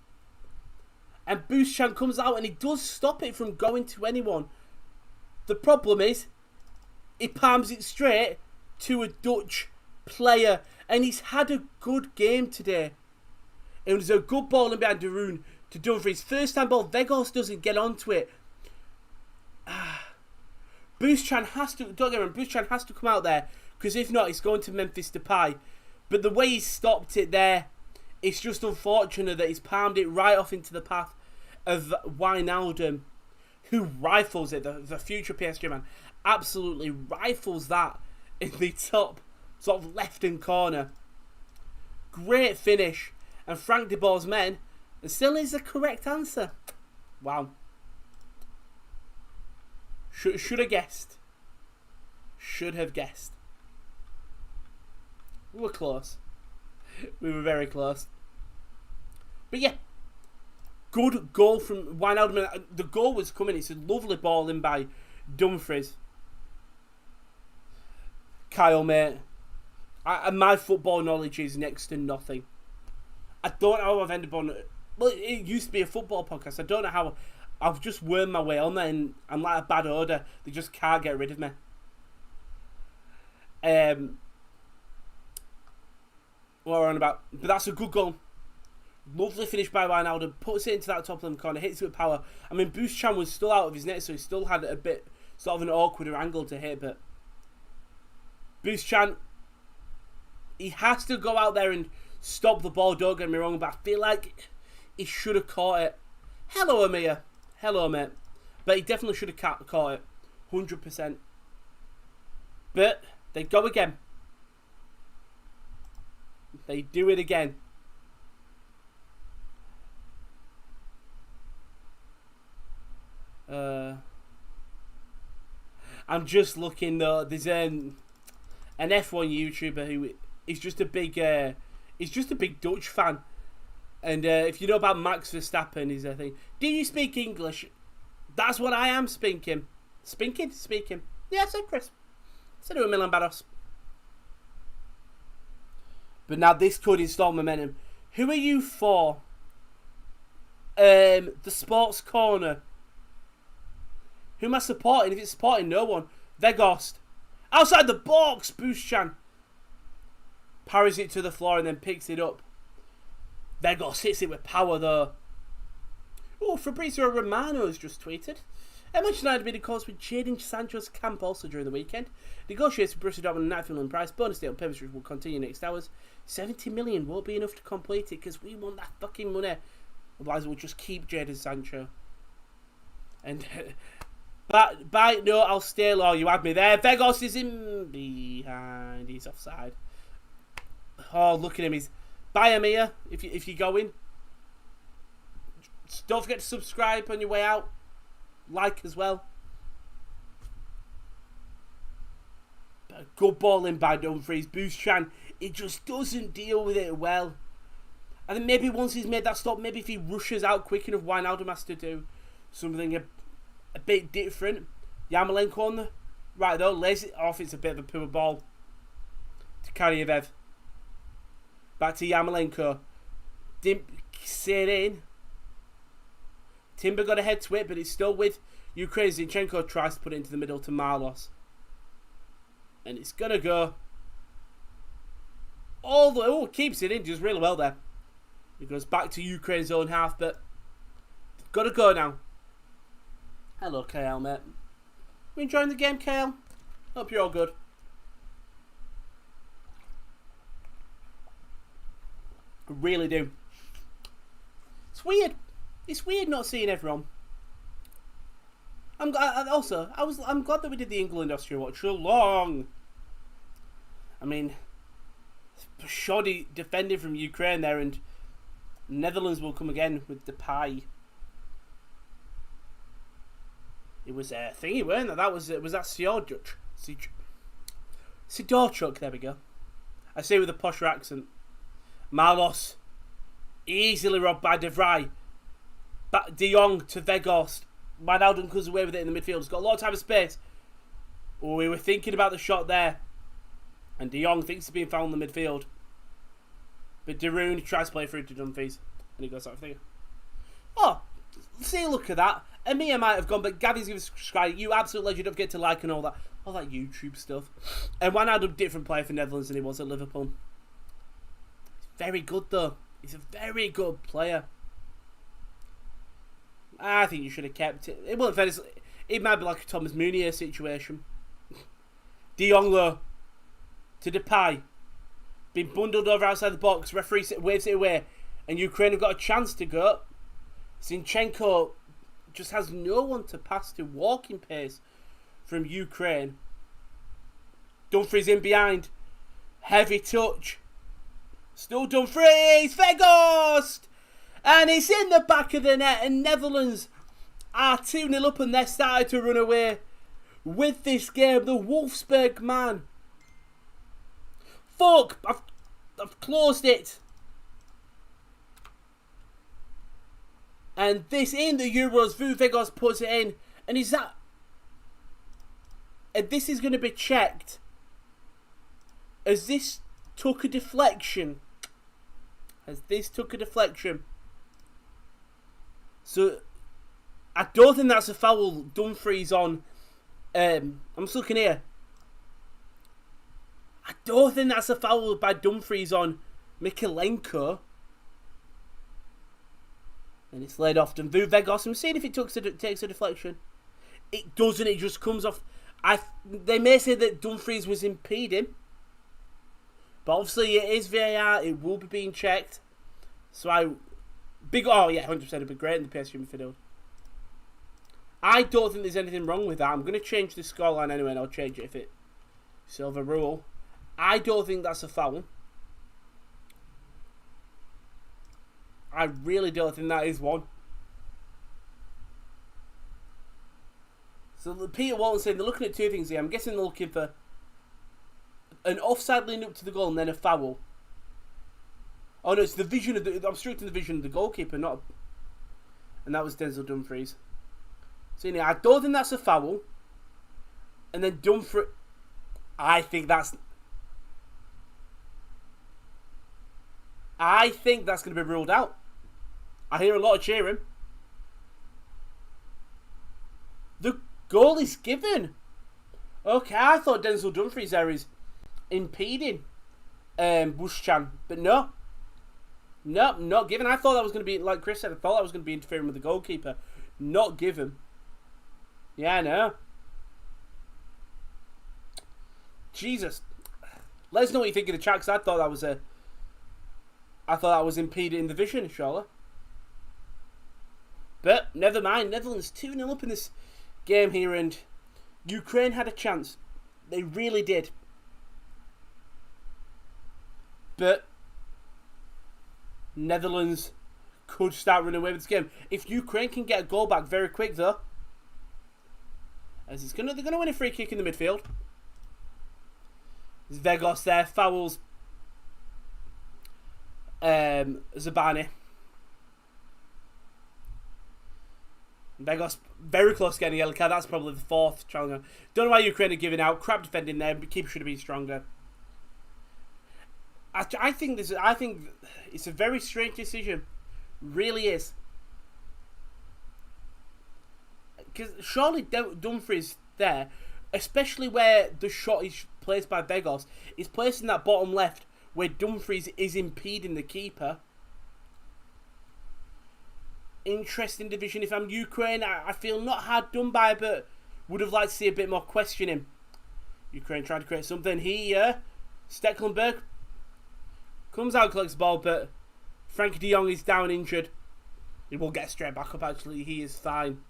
And Bushchan comes out and he does stop it from going to anyone. The problem is, he palms it straight to a Dutch player. And he's had a good game today. It was a good ball in behind Darun to Dumfries. First time ball, Vegos doesn't get onto it. Bushchan has to, don't get me wrong, Bushchan has to come out there. Because if not, he's going to Memphis Depay. But the way he stopped it there, it's just unfortunate that he's palmed it right off into the path of Wijnaldum, who rifles it, the future PSG man, absolutely rifles that in the top sort of left-hand corner. Great finish. And Frank de Boer's men, and still is the correct answer. Wow. Should have guessed. Should have guessed. We were close. We were very close. But yeah. Good goal from Wijnaldum. The goal was coming. It's a lovely ball in by Dumfries. Kyle, mate. My football knowledge is next to nothing. I don't know how I've ended up on... Well, it used to be a football podcast. I don't know how... I've just wormed my way on there, and I'm like a bad odour. They just can't get rid of me. What we're on about. But that's a good goal. Lovely finish by Wijnaldum. Puts it into that top left corner. Hits it with power. I mean, Bouzchan was still out of his net, so he still had a bit... Sort of an awkward angle to hit, but... Bouzchan... He has to go out there and stop the ball, don't get me wrong, but I feel like he should have caught it. Hello, Amir. Hello, mate. But he definitely should have caught it. 100%. But they go again. They do it again. I'm just looking though. There's an F1 YouTuber who is just a big Dutch fan, and if you know about Max Verstappen, is a thing. Do you speak English? That's what I am speaking. Speaking. Yeah, so Chris. So do a million barros. But now this could install momentum. Who are you for? The Sports Corner. Who am I supporting? If it's supporting no one, Weghorst. Outside the box, Bouzchan. Parries it to the floor and then picks it up. Weghorst hits it with power though. Oh, Fabrizio Romano has just tweeted. Manchester United been in course with Jadon Sancho's camp also during the weekend. Negotiations with Borussia Dortmund and 9 million price. Bonus deal payments will continue next hours. 70 million won't be enough to complete it because we want that fucking money. Otherwise we'll just keep Jadon Sancho. And no, I'll stay low. You had me there. Weghorst is in behind. He's offside. Oh, look at him. He's bye, Amir. If you go in, don't forget to subscribe on your way out. Like as well. But a good ball in by Dumfries. Bouzchan, he just doesn't deal with it well. I think maybe once he's made that stop, maybe if he rushes out quick enough, Wijnaldum has to do something a bit different. Yarmolenko on the right though, lays it off. It's a bit of a poor ball to Karyev. Back to Yarmolenko. Didn't sit in. Timber got a head to it, but it's still with Ukraine. Shevchenko tries to put it into the middle to Marlos. And it's going to go all the... Oh, keeps it in just really well there. It goes back to Ukraine's own half, but got to go now. Hello, KL, mate. You enjoying the game, KL? Hope you're all good. I really do. It's weird. It's weird not seeing everyone. I'm glad that we did the England-Austria Watchalong. I mean, shoddy defending from Ukraine there, and Netherlands will come again with the pie. It was a thingy, weren't it? Was that Siorchuk? Sidorchuk, there we go. I say with a posher accent. Marlos, easily robbed by De Vrij. De Jong to Weghorst. Wijnaldum comes away with it in the midfield. He's got a lot of time and space. Oh, we were thinking about the shot there. And De Jong thinks he's being found in the midfield. But De Roon tries to play through to Dumfries. And he goes out of there. Oh, see, look at that. Amir might have gone, but Gavin's given subscribe. You absolute legend. Don't forget to like and all that YouTube stuff. And Wijnaldum, different player for Netherlands than he was at Liverpool. He's very good though. He's a very good player. I think you should have kept it. It might be like a Thomas Meunier situation. De Jong though, to Depay. been bundled over outside the box. Referee waves it away, and Ukraine have got a chance to go. Shevchenko just has no one to pass to. Walking pace from Ukraine. Dumfries in behind. Heavy touch. Still Dumfries. Weghorst! And it's in the back of the net. And Netherlands are 2-0 up, and they're starting to run away with this game. The Wolfsburg man. Fuck! I've closed it. And this in the Euros. Weghorst puts it in. And is that... And this is going to be checked. As this took a deflection. So, I don't think that's a foul. Dumfries on... I'm just looking here. I don't think that's a foul by Dumfries on Mykolenko. And it's laid off to Weghorst. I'm seeing if it takes a deflection. It doesn't. It just comes off. They may say that Dumfries was impeding. But obviously it is VAR. It will be being checked. So oh yeah, 100% it'd be great in the PSG midfield. I don't think there's anything wrong with that. I'm going to change the scoreline anyway, and I'll change it if it's silver rule. I don't think that's a foul. I really don't think that is one. So Peter Walton's saying they're looking at two things here. I'm guessing they're looking for an offside leading up to the goal and then a foul. Oh no, it's the vision of the obstructing the vision of the goalkeeper, not. And that was Denzel Dumfries. So anyway, I don't think that's a foul. And then Dumfries, I think that's going to be ruled out. I hear a lot of cheering. The goal is given. Okay, I thought Denzel Dumfries there is impeding Bushchan, but no. No, not given. I thought that was going to be, like Chris said, I thought that was going to be interfering with the goalkeeper. Not given. Yeah, I know. Jesus. Let us know what you think of the chat, because I thought that was impeding the vision, surely. But never mind. Netherlands 2-0 up in this game here, and Ukraine had a chance. They really did. But Netherlands could start running away with this game. If Ukraine can get a goal back very quick, though, as they're going to win a free kick in the midfield. There's Weghorst there, fouls Zabani. Weghorst very close to getting a yellow card. That's probably the fourth challenger. Don't know why Ukraine are giving out. Crap defending there, but keeper should have been stronger. I think it's a very strange decision. Really is. Because surely Dumfries there, especially where the shot is placed by Weghorst, is placed in that bottom left where Dumfries is impeding the keeper. Interesting division. If I'm Ukraine, I feel not hard done by, but would have liked to see a bit more questioning. Ukraine trying to create something here. Stecklenberg comes out, collects the ball, but Frankie de Jong is down injured. He will get straight back up, actually. He is fine.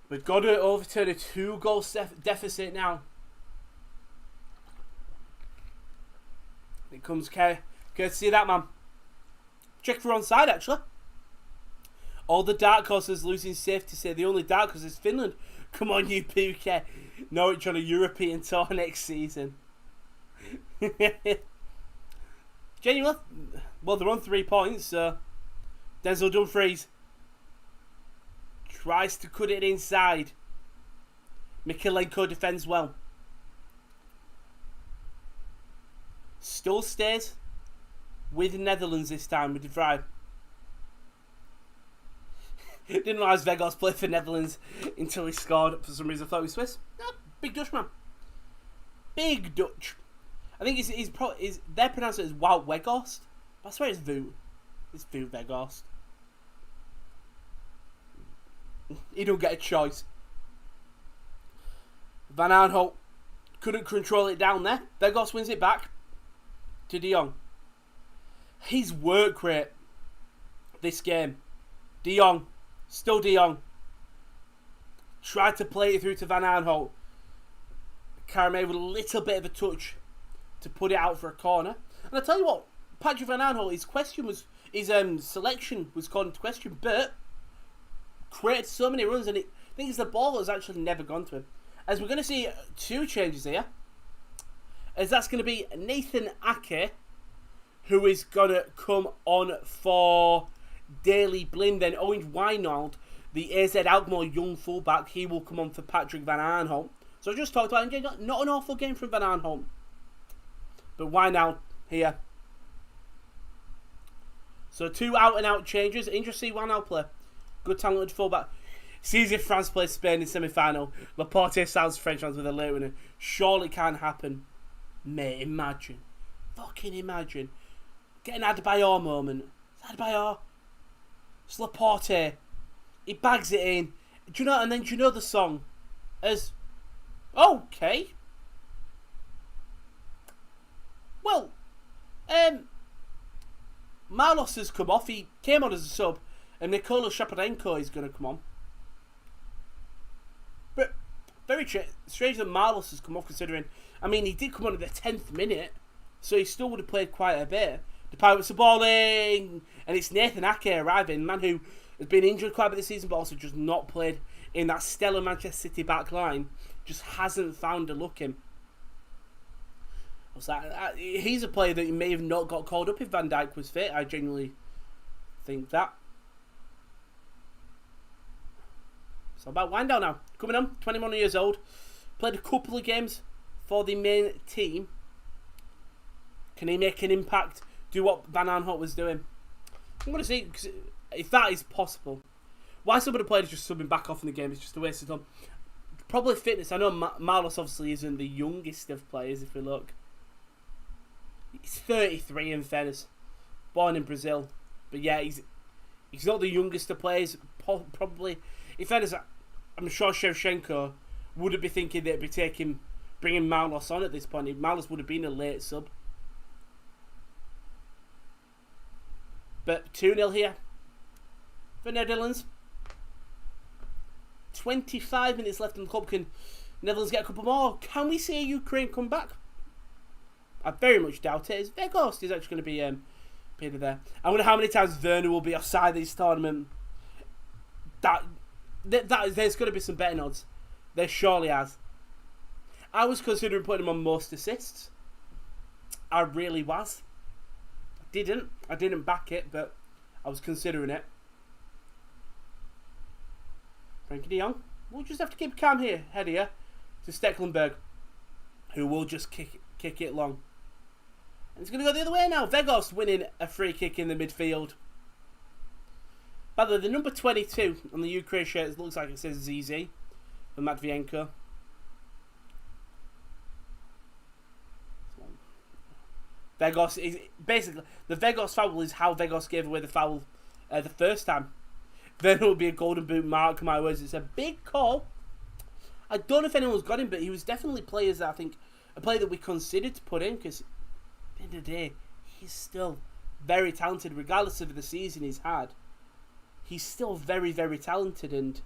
We've got to overturn a 2-goal deficit now. It comes courtesy of that man. Check for onside, actually. All the dark horses losing safe to say the only dark horse is Finland. Come on, you Pookie. Norwich on a European tour next season. Genuinely, well, they're on 3 points, so Denzel Dumfries tries to cut it inside. Mykolenko defends well. Still stays with the Netherlands this time with De Vrij. Didn't realise Weghorst played for Netherlands until he scored. For some reason I thought he was Swiss. No, big Dutchman. Big Dutch. I think they're pronounced it as Wout Weghorst. But I swear it's Vu. It's Vu Weghorst. He don't get a choice. Van Aanholt couldn't control it down there. Vegos wins it back to De Jong. His work rate this game. De Jong. Still De Jong. Tried to play it through to Van Aanholt. Caramé with a little bit of a touch to put it out for a corner. And I tell you what, Patrick Van Aanholt, his selection was called into question, but created so many runs, and I think the ball has actually never gone to him. As we're going to see 2 changes here, as that's going to be Nathan Ake, who is going to come on for Daley Blind. Then Owen Wijnald, the AZ Alkmaar young fullback, he will come on for Patrick Van Aanholt. So I just talked about him. Not an awful game from Van Aanholt. But Wijnald here. So 2 out-and-out changes. Interesting Wijnald play. Good talented fullback. Sees if France plays Spain in semi-final. Laporte sounds French fans with a late winner. Surely can't happen. Mate, imagine. Fucking imagine. Get an Adebayor moment. Adebayor. It's Laporte. He bags it in. Do you know the song? As okay. Well, Marlos has come off. He came on as a sub, and Nikola Shaparenko is going to come on. But very strange that Marlos has come off, considering, I mean, he did come on at the 10th minute, so he still would have played quite a bit. The Pirates are balling, and it's Nathan Ake arriving, man who has been injured quite a bit this season, but also just not played in that stellar Manchester City back line. Just hasn't found a look in. He's a player that may have not got called up if Van Dijk was fit. I genuinely think that. So about wind down now. Coming on, 21 years old. Played a couple of games for the main team. Can he make an impact? Do what Van Aanholt was doing? I'm going to see if that is possible. Why some of the players just subbing back off in the game is just a waste of time. Probably fitness. I know Marlos obviously isn't the youngest of players if we look. He's 33 in fairness. Born in Brazil. But yeah, he's not the youngest of players. Probably. In fairness, I'm sure Shevchenko wouldn't be thinking they'd be bringing Marlos on at this point. Marlos would have been a late sub. But 2-0 here for Netherlands. 25 minutes left in the cup. Can Netherlands get a couple more? Can we see a Ukraine come back? I very much doubt it. Is Weghorst is actually going to be there. I wonder how many times Werner will be offside this tournament. There's going to be some betting odds. There surely has. I was considering putting him on most assists. I really was. I didn't back it, but I was considering it. Frankie de Jong. We'll just have to keep calm here. Head here to Stecklenberg, who will just kick it long. And it's going to go the other way now. Weghorst winning a free kick in the midfield. By the way, the number 22 on the Ukraine shirt looks like it says ZZ for Matvienko. Weghorst is basically the Weghorst foul is how Weghorst gave away the foul the first time. Then it will be a golden boot mark. My words, it's a big call. I don't know if anyone's got him, but he was definitely players that I think a player that we considered to put in, because at the end of the day, he's still very talented, regardless of the season he's had. He's still very, very talented, and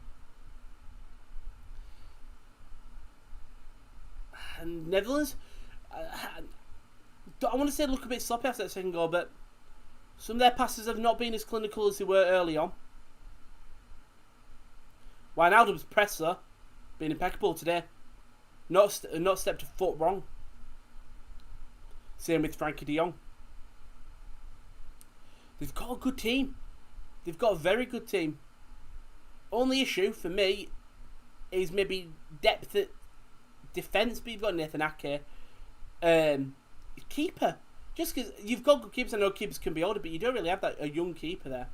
Netherlands. I want to say look a bit sloppy after that second goal, but some of their passes have not been as clinical as they were early on. Wijnaldum's press, though, been impeccable today. Not stepped a foot wrong. Same with Frankie de Jong. They've got a good team. They've got a very good team. Only issue for me is maybe depth at defence, but you've got Nathan Ake. Keeper. Just because you've got good keepers, I know keepers can be older, but you don't really have a young keeper there.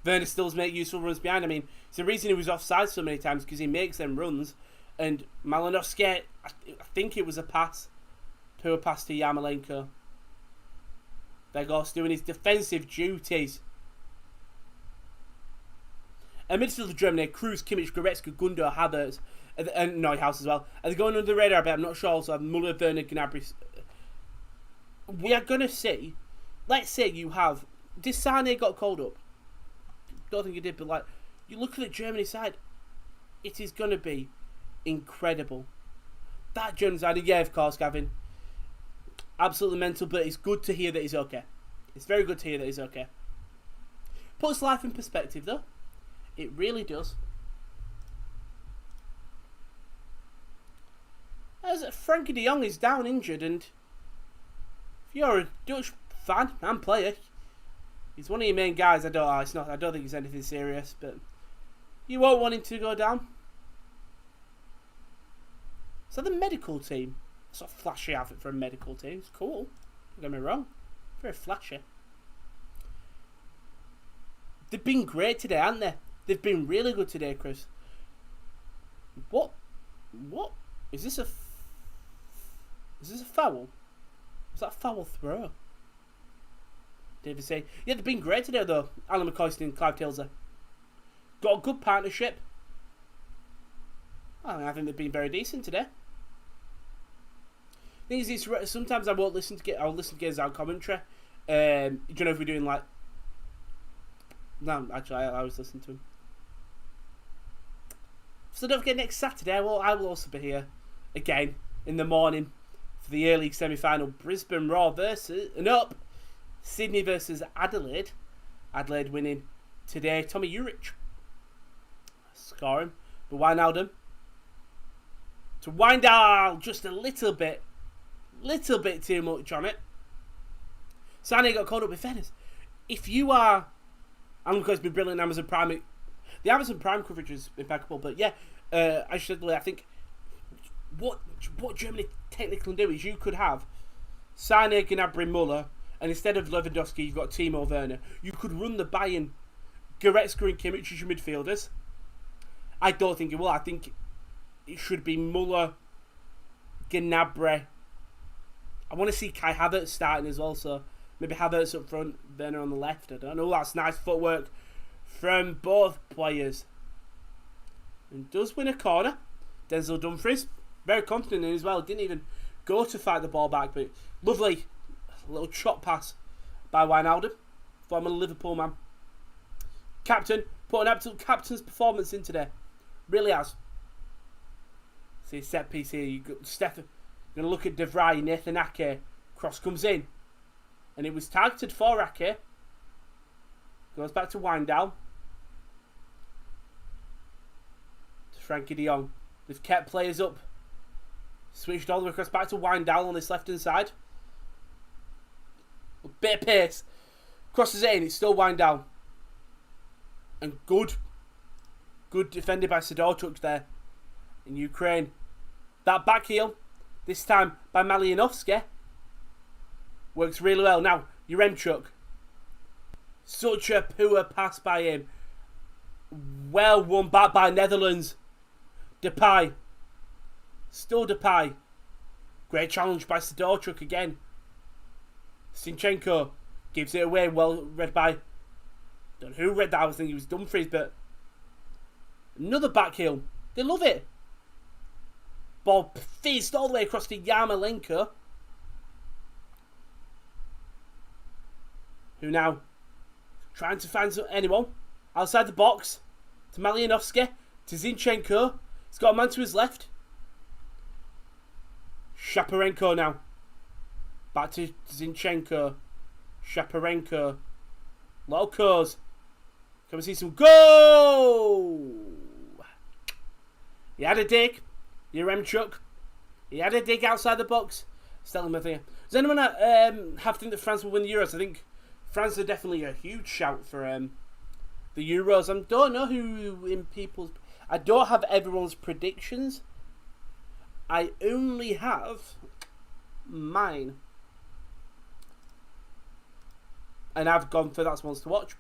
Werner stills make useful runs behind. I mean, it's the reason he was offside so many times, because he makes them runs. And Malinovsky, I think it was a pass. Poor pass to Yarmolenko. Weghorst doing his defensive duties. A midfield of Germany: Kroos, Kimmich, Goretzka, Gundo, Havertz, And Neuhaus as well. Are they going under the radar a bit? I'm not sure. So Muller, Werner, Gnabry. We are going to see. Let's say you have. Did Sané got called up? Don't think he did, but like, you look at the Germany side, it is going to be incredible. That German side, yeah, of course, Gavin. Absolutely mental, but it's good to hear that he's okay. It's very good to hear that he's okay. Puts life in perspective, though. It really does. As Frankie de Jong is down injured, and if you're a Dutch fan and player, he's one of your main guys. I don't think it's anything serious, but you won't want him to go down. So the medical team. It's a flashy outfit for a medical team. It's cool. Don't get me wrong. Very flashy. They've been great today, haven't they? They've been really good today, Chris. What? Is this a foul? Was that a foul throw? David say, yeah, they've been great today though. Alan McCoyston and Clive Tilser. Got a good partnership. I think they've been very decent today. Thing is, sometimes I won't listen to get. I'll listen to games out commentary. Do you know if we're doing like? No, actually, I always listen to him. So don't forget, next Saturday I will also be here again in the morning for the A-League semi-final. Brisbane Roar Sydney versus Adelaide. Adelaide winning today. Tommy Urich scoring, but Wijnaldum to Wijndal just a little bit too much on it. Sané got called up with fairness. If you are, and of course, it's been brilliant. Amazon Prime. The Amazon Prime coverage is impeccable, but yeah, I think what Germany technically do is you could have Sané, Gnabry, Muller, and instead of Lewandowski, you've got Timo Werner. You could run the Bayern, Goretzka and Kimmich as your midfielders. I don't think it will. I think it should be Muller, Gnabry. I want to see Kai Havertz starting as well, so maybe Havertz up front, Werner on the left. I don't know. That's nice footwork from both players. And does win a corner. Denzel Dumfries, very confident in it as well. Didn't even go to fight the ball back, but lovely little chop pass by Wijnaldum, former Liverpool man. Captain, put an absolute captain's performance in today. Really has. See, set piece here. You got Stefan. You're going to look at De Vrij, Nathan Ake. Cross comes in. And it was targeted for Ake. Goes back to Wijndal. To Frankie de Jong. They've kept players up. Switched all the way across back to Wijndal on this left-hand side. A bit of pace. Crosses it in. It's still Wijndal. And good defended by Sidorchuk there in Ukraine. That back heel, this time by Malianovsky, works really well. Now, Yaremchuk. Such a poor pass by him. Well won back by Netherlands. Depay. Still Depay. Great challenge by Sidorchuk again. Shevchenko gives it away. Well read by, don't know who read that. I was thinking it was Dumfries, but another back heel. They love it. Ball fizzed all the way across to Yarmolenko, who now trying to find anyone outside the box. To Malianovsky, to Zinchenko. He's got a man to his left. Shaparenko now. Back to Zinchenko. Shaparenko. Locos. Come and see some goal! He had a dig. Yaremchuk. He had a dig outside the box. Still my thing. Does anyone have think that France will win the Euros? I think France are definitely a huge shout for the Euros. I don't know who in people's... I don't have everyone's predictions. I only have mine. And I've gone for that's ones to watch.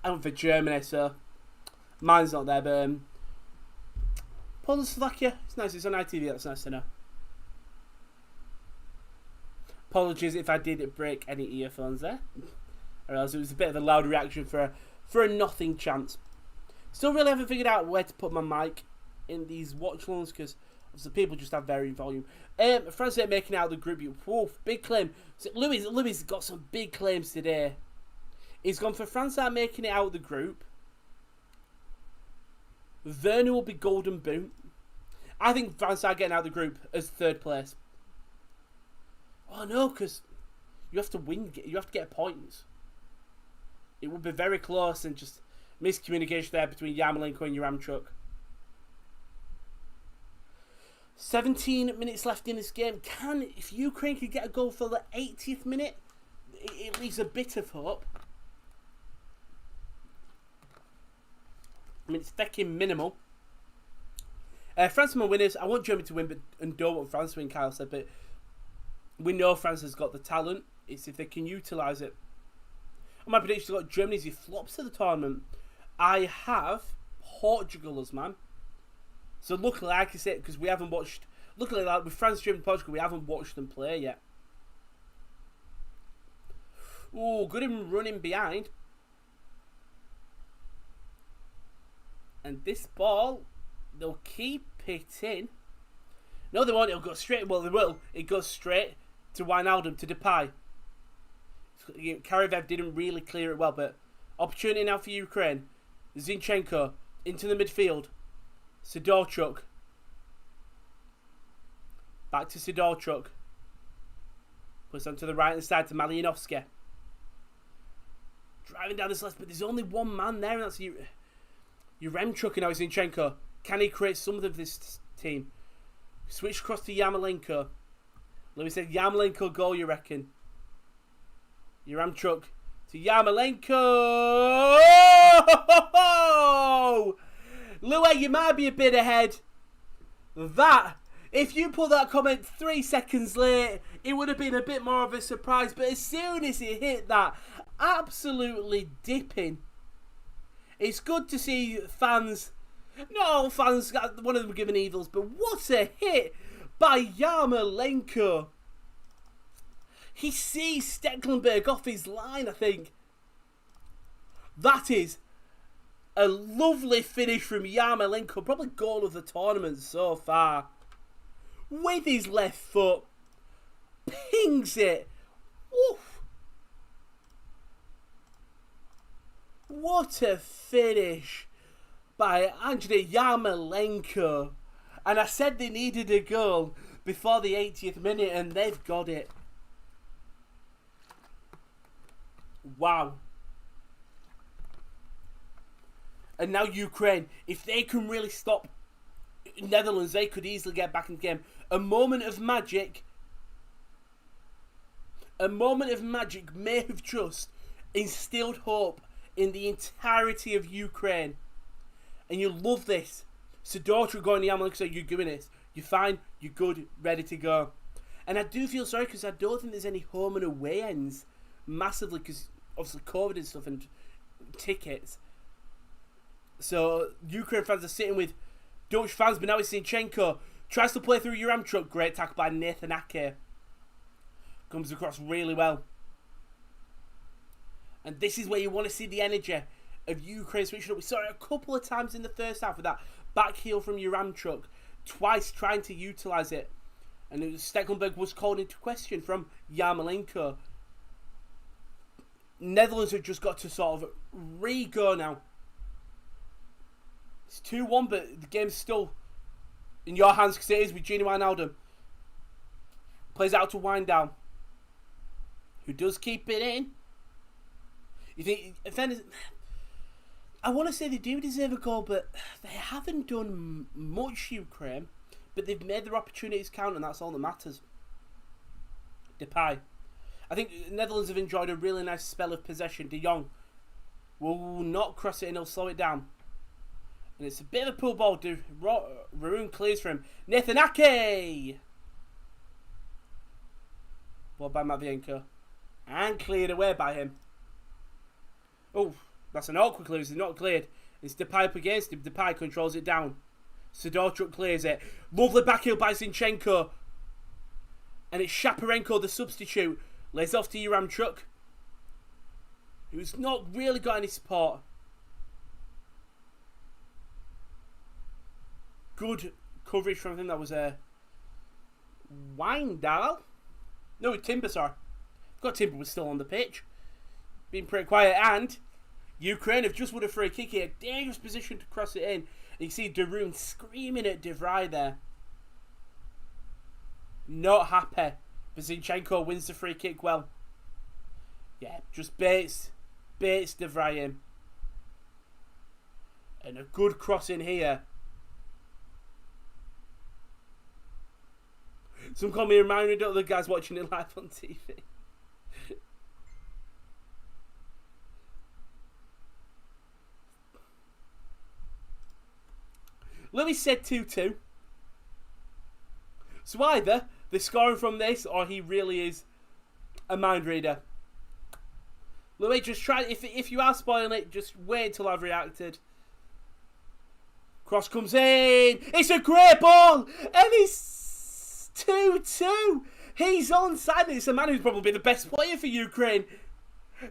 I went for Germany, so mine's not there, but Poland, Slovakia, it's nice, it's on ITV, that's nice to know. Apologies if I did break any earphones there, or else it was a bit of a loud reaction for a nothing chance. Still really haven't figured out where to put my mic. in these watch-alongs because obviously people just have varying volume. France ain't making out of the group. Woof, big claim. So Louis got some big claims today. He's gone for France aren't making it out of the group. Werner will be golden boot. I think France are getting out of the group as third place. Oh no, because you have to win. You have to get points. It would be very close and just miscommunication there between Yarmolenko and Yaremchuk. 17 minutes left in this game. If Ukraine could get a goal for the 80th minute, it leaves a bit of hope. I mean, it's fucking minimal. France are winners. I want Germany to win, but and don't want France to win, Kyle said, but we know France has got the talent. It's if they can utilise it. And my prediction has got Germany as he flops to the tournament. I have Portugal as man. So luckily, like I said, because we haven't watched... Luckily, like with France, Germany, Portugal, we haven't watched them play yet. Ooh, good in running behind. And this ball, they'll keep it in. No, they won't. It'll go straight. Well, they will. It goes straight to Wijnaldum, to Depay. Karavev didn't really clear it well, but opportunity now for Ukraine. Zinchenko into the midfield. Sidorchuk. Back to Sidorchuk. Puts onto the right hand side to Malyanovsky. Driving down this left, but there's only one man there, and that's Yaremchuk and now Zinchenko. Can he create something of this team? Switch across to Yarmolenko. Louis said Yarmolenko goal, you reckon? Yaremchuk to Yarmolenko. Oh! Louis, you might be a bit ahead. That, if you put that comment 3 seconds late, it would have been a bit more of a surprise. But as soon as he hit that, absolutely dipping. It's good to see fans, not all fans, one of them giving evils, but what a hit by Yarmolenko. He sees Stecklenberg off his line, I think. That is a lovely finish from Yarmolenko, probably goal of the tournament so far. With his left foot, pings it. Woof. What a finish by Andrei Yarmolenko. And I said they needed a goal before the 80th minute, and they've got it. Wow. And now Ukraine, if they can really stop Netherlands, they could easily get back in the game. A moment of magic may have just instilled hope in the entirety of Ukraine. And you love this. Sidorchuk going to Yarmolenko, so you're doing this. You're fine, you're good, ready to go. And I do feel sorry because I don't think there's any home and away ends massively because obviously COVID and stuff and tickets. So Ukraine fans are sitting with Dutch fans, but now it's Zinchenko. Tries to play through Yaremchuk. Great tackle by Nathan Ake. Comes across really well. And this is where you want to see the energy of Ukraine switching up. We saw it a couple of times in the first half with that back heel from Yaremchuk. Twice trying to utilise it. And Stecklenberg was called into question from Yarmolenko. Netherlands have just got to sort of re-go now. It's 2-1, but the game's still in your hands because it is with Gini Wijnaldum. Plays out to Wijnaldum, who does keep it in. You think, offenders, I want to say they do deserve a goal, but they haven't done much, Ukraine. But they've made their opportunities count, and that's all that matters. Depay. I think the Netherlands have enjoyed a really nice spell of possession. De Jong will not cross it and he'll slow it down. And it's a bit of a pull ball. Varun clears for him. Nathan Ake! Ball by Matvienko. And cleared away by him. Oh, that's an awkward clear. It's not cleared. It's Depay up against him. Depay controls it down. Sidorchuk clears it. Lovely back heel by Zinchenko. And it's Shaparenko, the substitute. Lays off to Yaremchuk, who's not really got any support. good coverage from him. That was a Windal. No, Timber, sorry. Got Timber was still on the pitch. Being pretty quiet. And Ukraine have just won a free kick here. Dangerous position to cross it in. And you see Darun screaming at De Vrij there. Not happy. But Shevchenko wins the free kick well. Yeah, just baits De Vrij in. And a good cross in here. Some call me reminded of the guys watching it live on TV. Lewis said 2-2. So either they're scoring from this or he really is a mind reader. Louis, just try, if you are spoiling it, just wait until I've reacted. Cross comes in. It's a great ball. And it's 2-2. He's onside. It's a man who's probably the best player for Ukraine.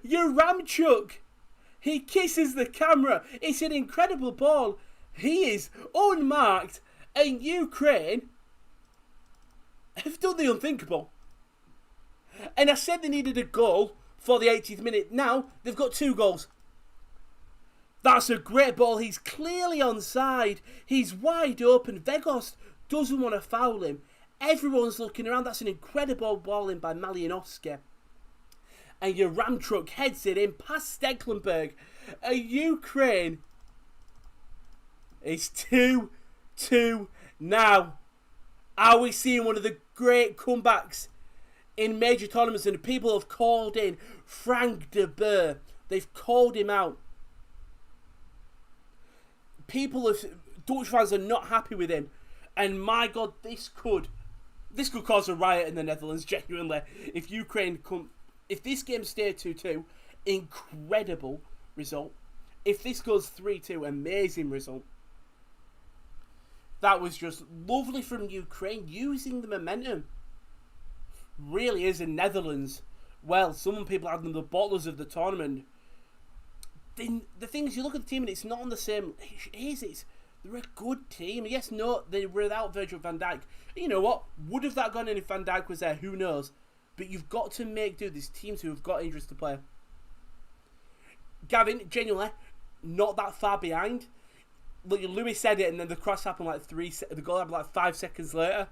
Yaramchuk. He kisses the camera. It's an incredible ball. He is unmarked. And Ukraine have done the unthinkable. And I said they needed a goal for the 80th minute. Now they've got 2 goals. That's a great ball. He's clearly onside. He's wide open. Vegost doesn't want to foul him. Everyone's looking around. That's an incredible ball in by Malinowski. And Yaramchuk heads it in past Stecklenberg. Ukraine is 2-2 now. Are we seeing one of the great comebacks in major tournaments? And the people have called in Frank de Boer. They've called him out. Dutch fans are not happy with him. And my God, this could cause a riot in the Netherlands, genuinely. If this game stayed 2-2, incredible result. If this goes 3-2, amazing result. That was just lovely from Ukraine, using the momentum. Really is in Netherlands. Well, some people had them the bottlers of the tournament. The thing is, you look at the team and it's not on the same. They're a good team. Yes, no, they were without Virgil van Dijk. You know what? Would have that gone in if Van Dijk was there? Who knows? But you've got to make do. There's teams who have got injuries to play. Gavin, genuinely, not that far behind. Look, Lewis said it, and then the cross happened the goal happened like 5 seconds later.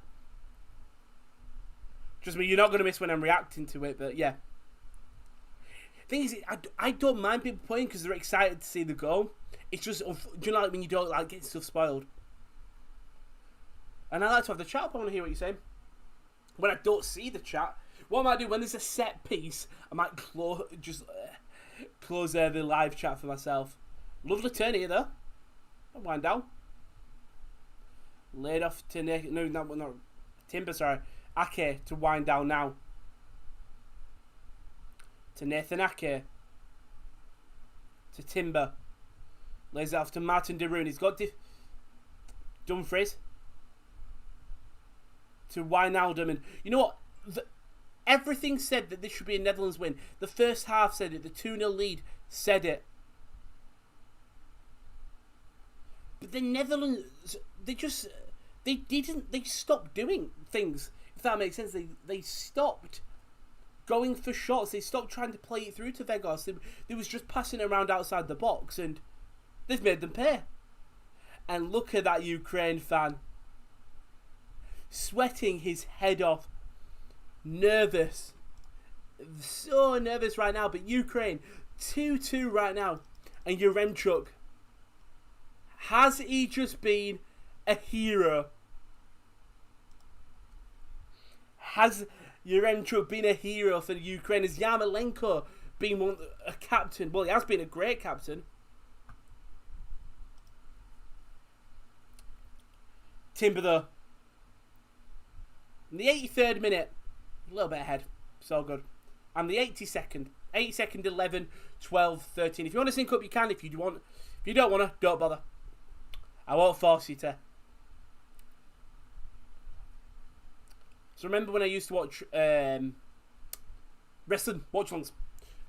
Trust me, you're not going to miss when I'm reacting to it, but yeah. Thing is, I don't mind people playing because they're excited to see the goal. It's just, do you know, like when you don't like getting stuff spoiled? And I like to have the chat up. I want to hear what you're saying. When I don't see the chat, what I might do when there's a set piece, I might close the live chat for myself. Lovely turn here though. Wind down. Laid off to no Timber, sorry. Ake to wind down now. To Nathan Ake. To Timber. Lays it off to Martin de Roon. He's got Dumfries. To Wijnaldum. And you know what? Everything said that this should be a Netherlands win. The first half said it. The 2-0 lead said it. But the Netherlands, they stopped doing things, if that makes sense. They stopped going for shots. They stopped trying to play it through to Vegas. They was just passing it around outside the box, and they've made them pay. And look at that Ukraine fan. Sweating his head off. Nervous. So nervous right now. But Ukraine, 2-2 right now. And Yaremchuk. Has he just been a hero? Has Yaremchuk been a hero for Ukraine? Has Yarmolenko been a captain? Well, he has been a great captain. Timber though. In the 83rd minute, a little bit ahead. So good. And the 82nd. 82nd, 11, 12, 13. If you want to sync up, you can. If you don't want to, don't bother. I won't force you to. So remember when I used to watch wrestling, Watchalongs?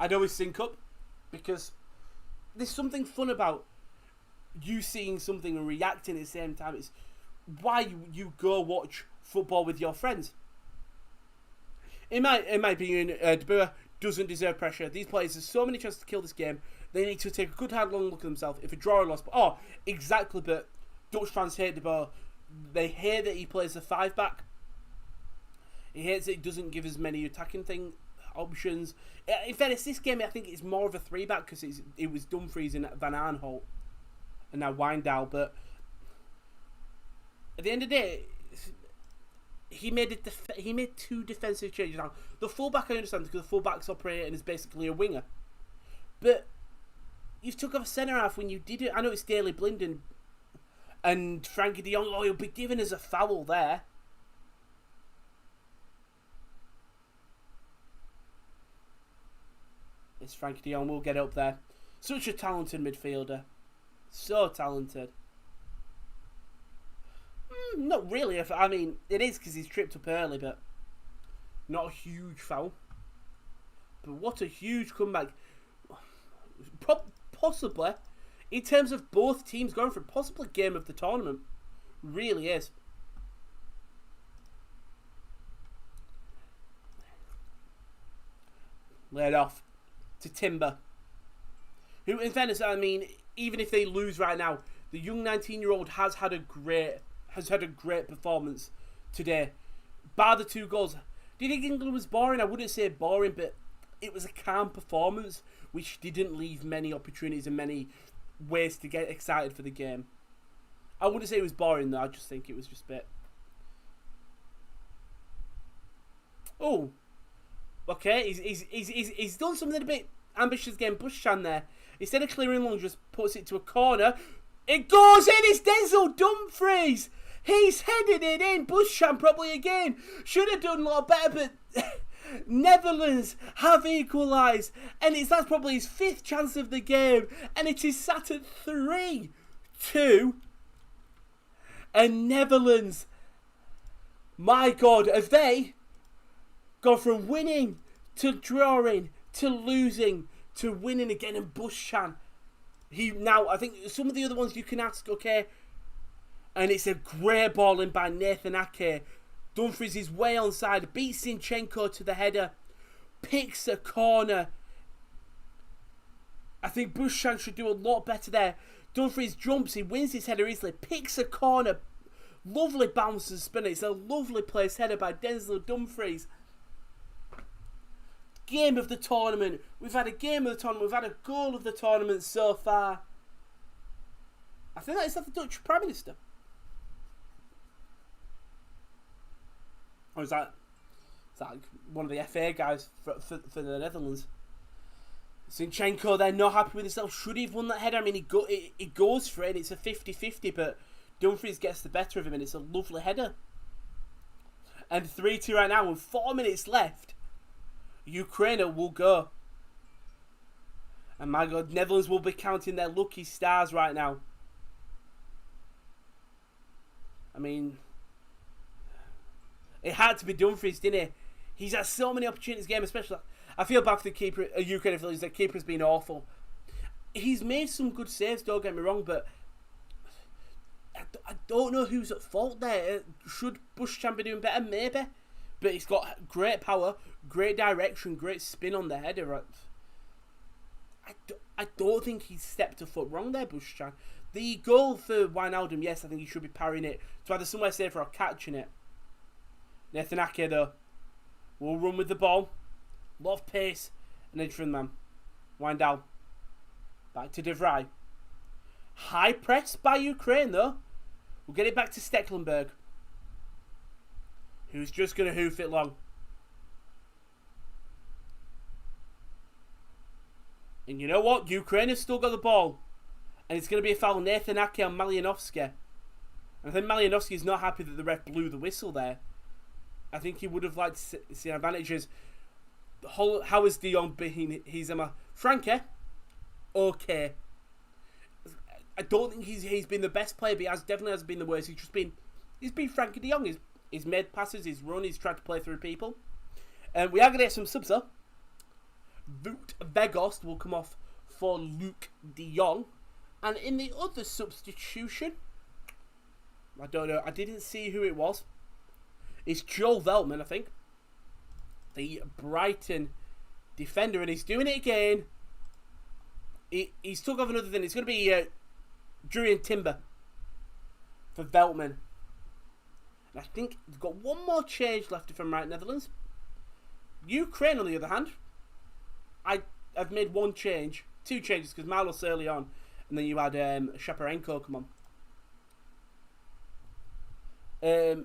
I'd always sync up because there's something fun about you seeing something and reacting at the same time. why you go watch football with your friends. In my opinion, De Boer doesn't deserve pressure. These players have so many chances to kill this game. They need to take a good hard long look at themselves. If a draw or loss, exactly. But Dutch fans hate De Boer. They hate that he plays the 5-back. He hates that he doesn't give as many attacking options. In fairness, this game I think it's more of a 3-back because it was Dumfries and Van Aanholt and now Wijndal. But at the end of the day, he made two defensive changes. Now the fullback I understand because the fullback's operating as basically a winger, but you've took off a centre half when you did it. I know it's Daley Blind and Frankie de Jong. He'll be given as a foul there. It's Frankie de Jong. We'll get up there. Such a talented midfielder, so talented. Not really. I mean, it is because he's tripped up early, but not a huge foul. But what a huge comeback. Possibly, in terms of both teams going for possibly game of the tournament. Really is. Laid off to Timber. Who, in fairness, I mean, even if they lose right now, the young 19-year-old has had a great performance today. Bar the 2 goals. Do you think England was boring? I wouldn't say boring, but it was a calm performance, which didn't leave many opportunities and many ways to get excited for the game. I wouldn't say it was boring, though. I just think it was just a bit... Oh. Okay, he's done something a bit ambitious getting Bushchan there. Instead of clearing long, just puts it to a corner. It goes in! It's Denzel Dumfries! He's headed it in. Bushchan probably again. Should have done a lot better, but Netherlands have equalised. And that's probably his 5th chance of the game. And it is sat at 3-2. And Netherlands, my God, have they gone from winning to drawing to losing to winning again? And Bushchan, I think some of the other ones you can ask, okay. And it's a great ball in by Nathan Ake. Dumfries is way onside. Beats Shevchenko to the header. Picks a corner. I think Bushchan should do a lot better there. Dumfries jumps. He wins his header easily. Picks a corner. Lovely bounce and spin. It's a lovely placed header by Denzel Dumfries. Game of the tournament. We've had a game of the tournament. We've had a goal of the tournament so far. I think that is the Dutch Prime Minister. Or is that one of the FA guys for the Netherlands? Shevchenko, they're not happy with himself. Should he have won that header? I mean, he goes for it, and it's a 50-50, but Dumfries gets the better of him, and it's a lovely header. And 3-2 right now, with 4 minutes left. Ukraine will go. And my God, Netherlands will be counting their lucky stars right now. I mean, it had to be Dumfries, didn't it? He's had so many opportunities in this game, especially. I feel bad for the keeper, Ukraine, if the keeper's been awful. He's made some good saves, don't get me wrong, but I don't know who's at fault there. Should Bushchan be doing better? Maybe. But he's got great power, great direction, great spin on the header. I don't think he's stepped a foot wrong there, Bushchan. The goal for Wijnaldum, yes, I think he should be parrying it to either somewhere safer or catching it. Nathan Ake, though, will run with the ball. A lot of pace. And then from them. Wijndal. Back to De Vrij. High press by Ukraine, though. We'll get it back to Stecklenburg, who's just going to hoof it long. And you know what? Ukraine has still got the ball. And it's going to be a foul. Nathan Ake on Malyanovsky. And I think Malyanovsky is not happy that the ref blew the whistle there. I think he would have liked to see advantages. How is De Jong being his Frankie? Okay. I don't think he's been the best player, but he definitely has been the worst. He's been Frankie de Jong. He's made passes, he's run, he's tried to play through people. And we are going to get some subs though. Wout Weghorst will come off for Luke de Jong. And in the other substitution, I don't know. I didn't see who it was. It's Joel Veltman, I think. The Brighton defender, and he's doing it again. He's took off another thing. It's going to be Jurien Timber for Veltman. And I think he's got one more change left, if I'm right, Netherlands. Ukraine, on the other hand, I've made one change. Two changes, because Marlos early on, and then you had Shevchenko come on.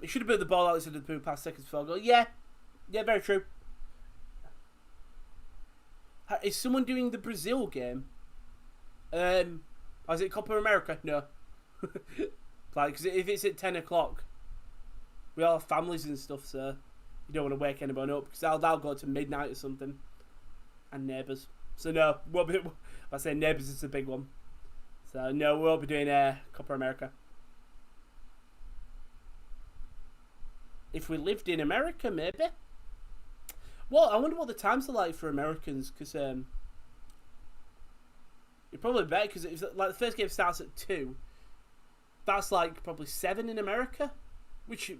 He should have put the ball out instead of the past seconds before goal. Yeah, very true. Is someone doing the Brazil game? Is it Copa America? No. Like, cause if it's at 10 o'clock, we all have families and stuff, so you don't want to wake anyone up, because they'll go to midnight or something. And neighbours. So no, if I say neighbours, it's a big one. So no, we won't be doing Copa America. If we lived in America, maybe. Well, I wonder what the times are like for Americans, because you're probably better, because if like the first game starts at 2, that's like probably 7 in America, which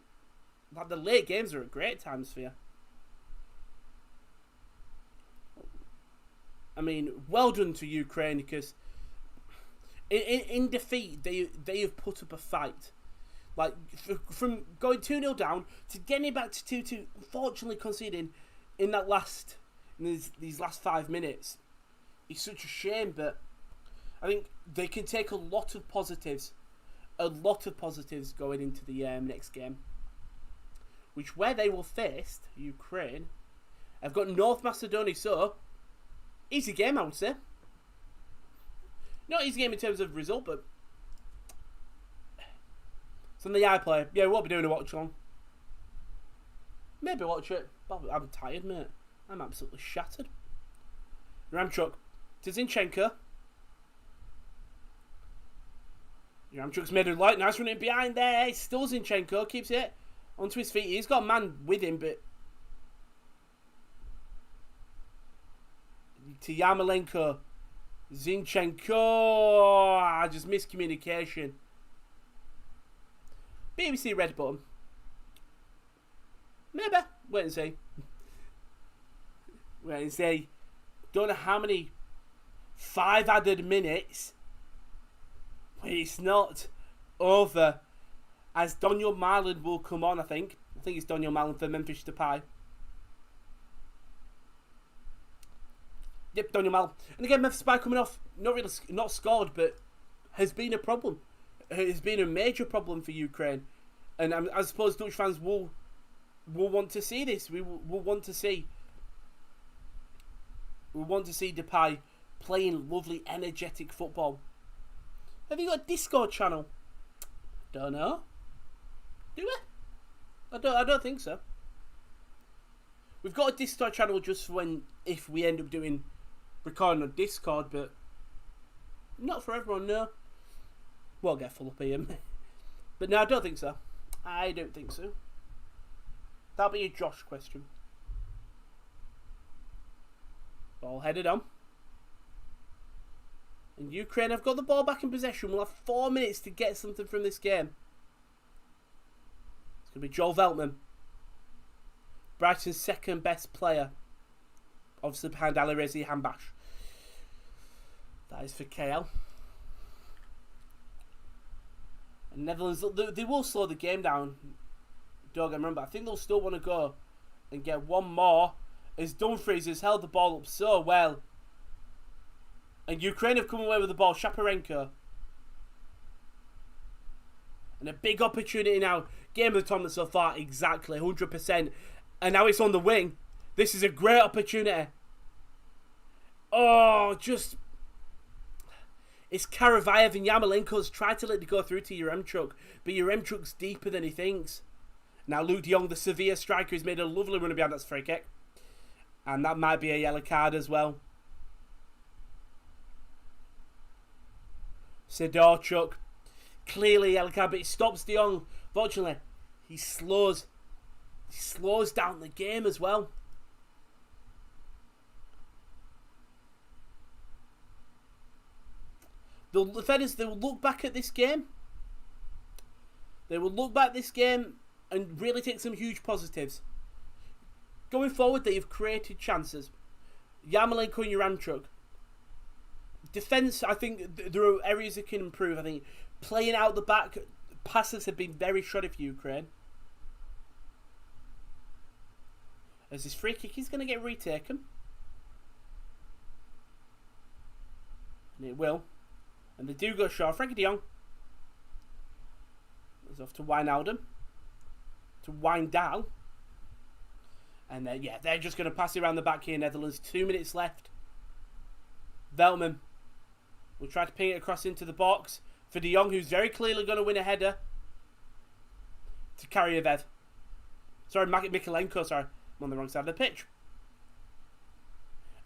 like the late games are at great times for you. I mean, well done to Ukraine, because in defeat they have put up a fight. Like, from going 2-0 down to getting it back to 2-2, unfortunately conceding in these last 5 minutes. It's such a shame, but I think they can take a lot of positives going into the next game. Where they will face Ukraine. I've got North Macedonia, so easy game, I would say. Not easy game in terms of result, but something I play. Yeah, we won't be doing a watch-along. Maybe watch it. But I'm tired, mate. I'm absolutely shattered. Ramchuk to Zinchenko. Ramchuk's made a nice running behind there. Still Zinchenko. Keeps it onto his feet. He's got a man with him, but to Yarmolenko. Zinchenko. Just miscommunication. BBC red button. Maybe. Wait and see. Wait and see. Don't know how many 5 added minutes. But it's not over. As Daniel Marlin will come on, I think. I think it's Daniel Marlin for Memphis Depay. Yep, Daniel Marlin. And again, Memphis Depay coming off. Not scored, but has been a problem. Has been a major problem for Ukraine. And I suppose Dutch fans will want to see this. We will want to see. We want to see Depay playing lovely, energetic football. Have you got a Discord channel? Don't know. Do we? I don't think so. We've got a Discord channel just for if we end up doing recording on Discord, but not for everyone. No. We'll get full up here. But no, I don't think so. I don't think so. That'll be a Josh question. Ball headed on. And Ukraine have got the ball back in possession. We'll have 4 minutes to get something from this game. It's going to be Joel Veltman. Brighton's second best player. Obviously behind Alireza Hambash. That is for KL. And Netherlands, they will slow the game down. Don't remember. I think they'll still want to go and get one more. As Dumfries has held the ball up so well. And Ukraine have come away with the ball. Shaparenko. And a big opportunity now. Game of the tournament so far. Exactly. 100%. And now it's on the wing. This is a great opportunity. Oh, just... It's Karavayev and Yarmolenko's tried to let it go through to Yaremchuk. But Yaremchuk's deeper than he thinks. Now Luke de Jong, the Sevilla striker, has made a lovely run behind that free kick. And that might be a yellow card as well. Sidorchuk. Clearly a yellow card, but it stops de Jong. Fortunately, he slows down the game as well. The defenders, they will look back at this game They will look back this game and really take some huge positives. Going forward, they have created chances. Yarmolenko and Yaremchuk. Defence, I think there are areas that can improve. I think playing out the back, passes have been very shoddy for Ukraine. As this free kick is going to get retaken. And it will. And they do go short. Frankie de Jong is off to Wijnaldum. To wind down. And then, yeah, they're just going to pass it around the back here, Netherlands. 2 minutes left. Veltman will try to ping it across into the box for de Jong, who's very clearly going to win a header. To Karyavev. Sorry, Mikolenko, sorry. I'm on the wrong side of the pitch.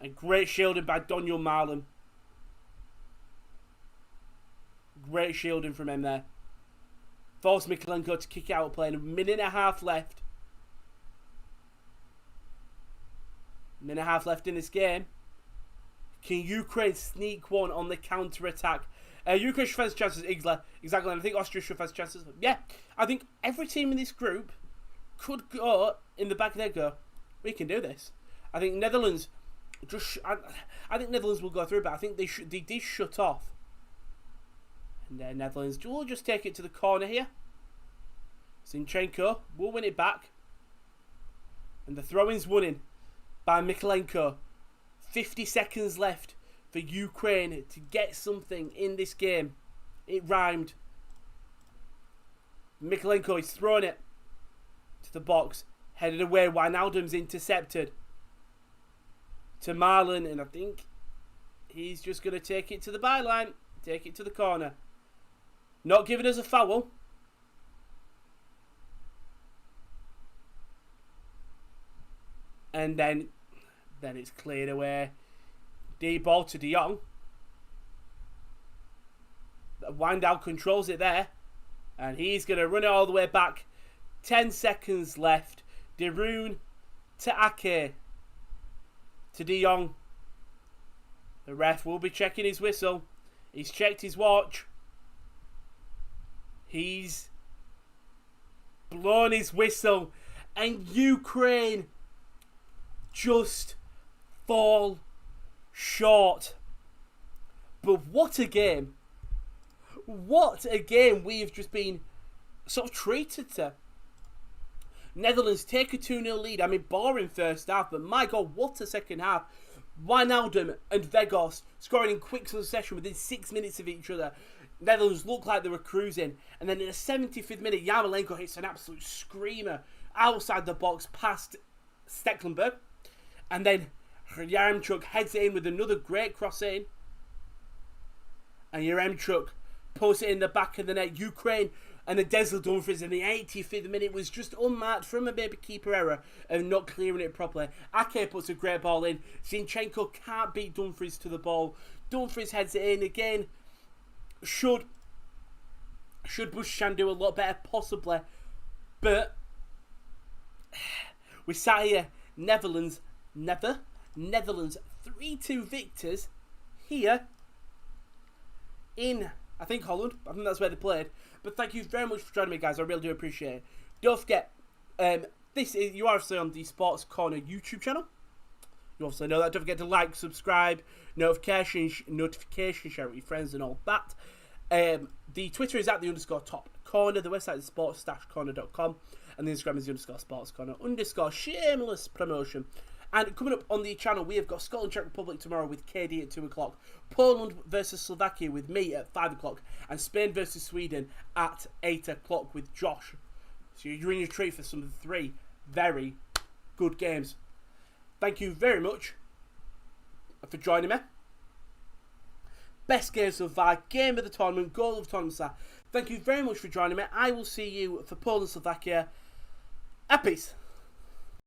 And great shielding by Daniel Marlin. Great shielding from him there. Forced Mikolenko to kick out, playing a minute and a half left. Minute and a half left in this game. Can Ukraine sneak one on the counter-attack? Ukraine should have chances, Igler. Exactly, and I think Austria should have chances. Yeah, I think every team in this group could go in the back of their go. We can do this. I think Netherlands I think Netherlands will go through, but I think they did shut off. And Netherlands will just take it to the corner here. Shevchenko will win it back. And the throw-in's won in by Mikolenko. 50 seconds left for Ukraine to get something in this game. It rhymed. Mikolenko is throwing it to the box. Headed away. Wijnaldum's intercepted. To Marlin. And I think he's just going to take it to the byline. Take it to the corner. Not giving us a foul. And then it's cleared away. Deep ball to de Jong. Wijnaldum controls it there. And he's going to run it all the way back. 10 seconds left. De Roon to Ake. To de Jong. The ref will be checking his whistle. He's checked his watch. He's blown his whistle. And Ukraine just fall short. But what a game. What a game we have just been sort of treated to. Netherlands take a 2-0 lead. I mean, boring first half, but my God, what a second half. Wijnaldum and Weghorst scoring in quick succession within 6 minutes of each other. Netherlands looked like they were cruising. And then in the 75th minute, Yarmolenko hits an absolute screamer outside the box past Stecklenburg. And then Yaremchuk heads it in with another great cross in. And Yaremchuk puts it in the back of the net. Ukraine and the Desel Dumfries in the 85th minute was just unmarked from a baby keeper error of not clearing it properly. Ake puts a great ball in. Shevchenko can't beat Dumfries to the ball. Dumfries heads it in again. Should Bushchan do a lot better? Possibly. But we sat here. Netherlands 3-2 victors here in, I think, Holland. I think that's where they played. But thank you very much for joining me, guys. I really do appreciate it. Don't forget, you are obviously on the Sports Corner YouTube channel. You also know that. Don't forget to like, subscribe, notification, share with your friends and all that. The Twitter is at @the_top corner. The website is sports-corner.com. And the Instagram is _sportscorner_ shameless promotion. And coming up on the channel, we have got Scotland Czech Republic tomorrow with KD at 2 o'clock. Poland versus Slovakia with me at 5 o'clock. And Spain versus Sweden at 8 o'clock with Josh. So you're in your treat for some 3 very good games. Thank you very much for joining me. Best game so far, game of the tournament, goal of the tournament, sir. Thank you very much for joining me. I will see you for Poland, Slovakia. A peace.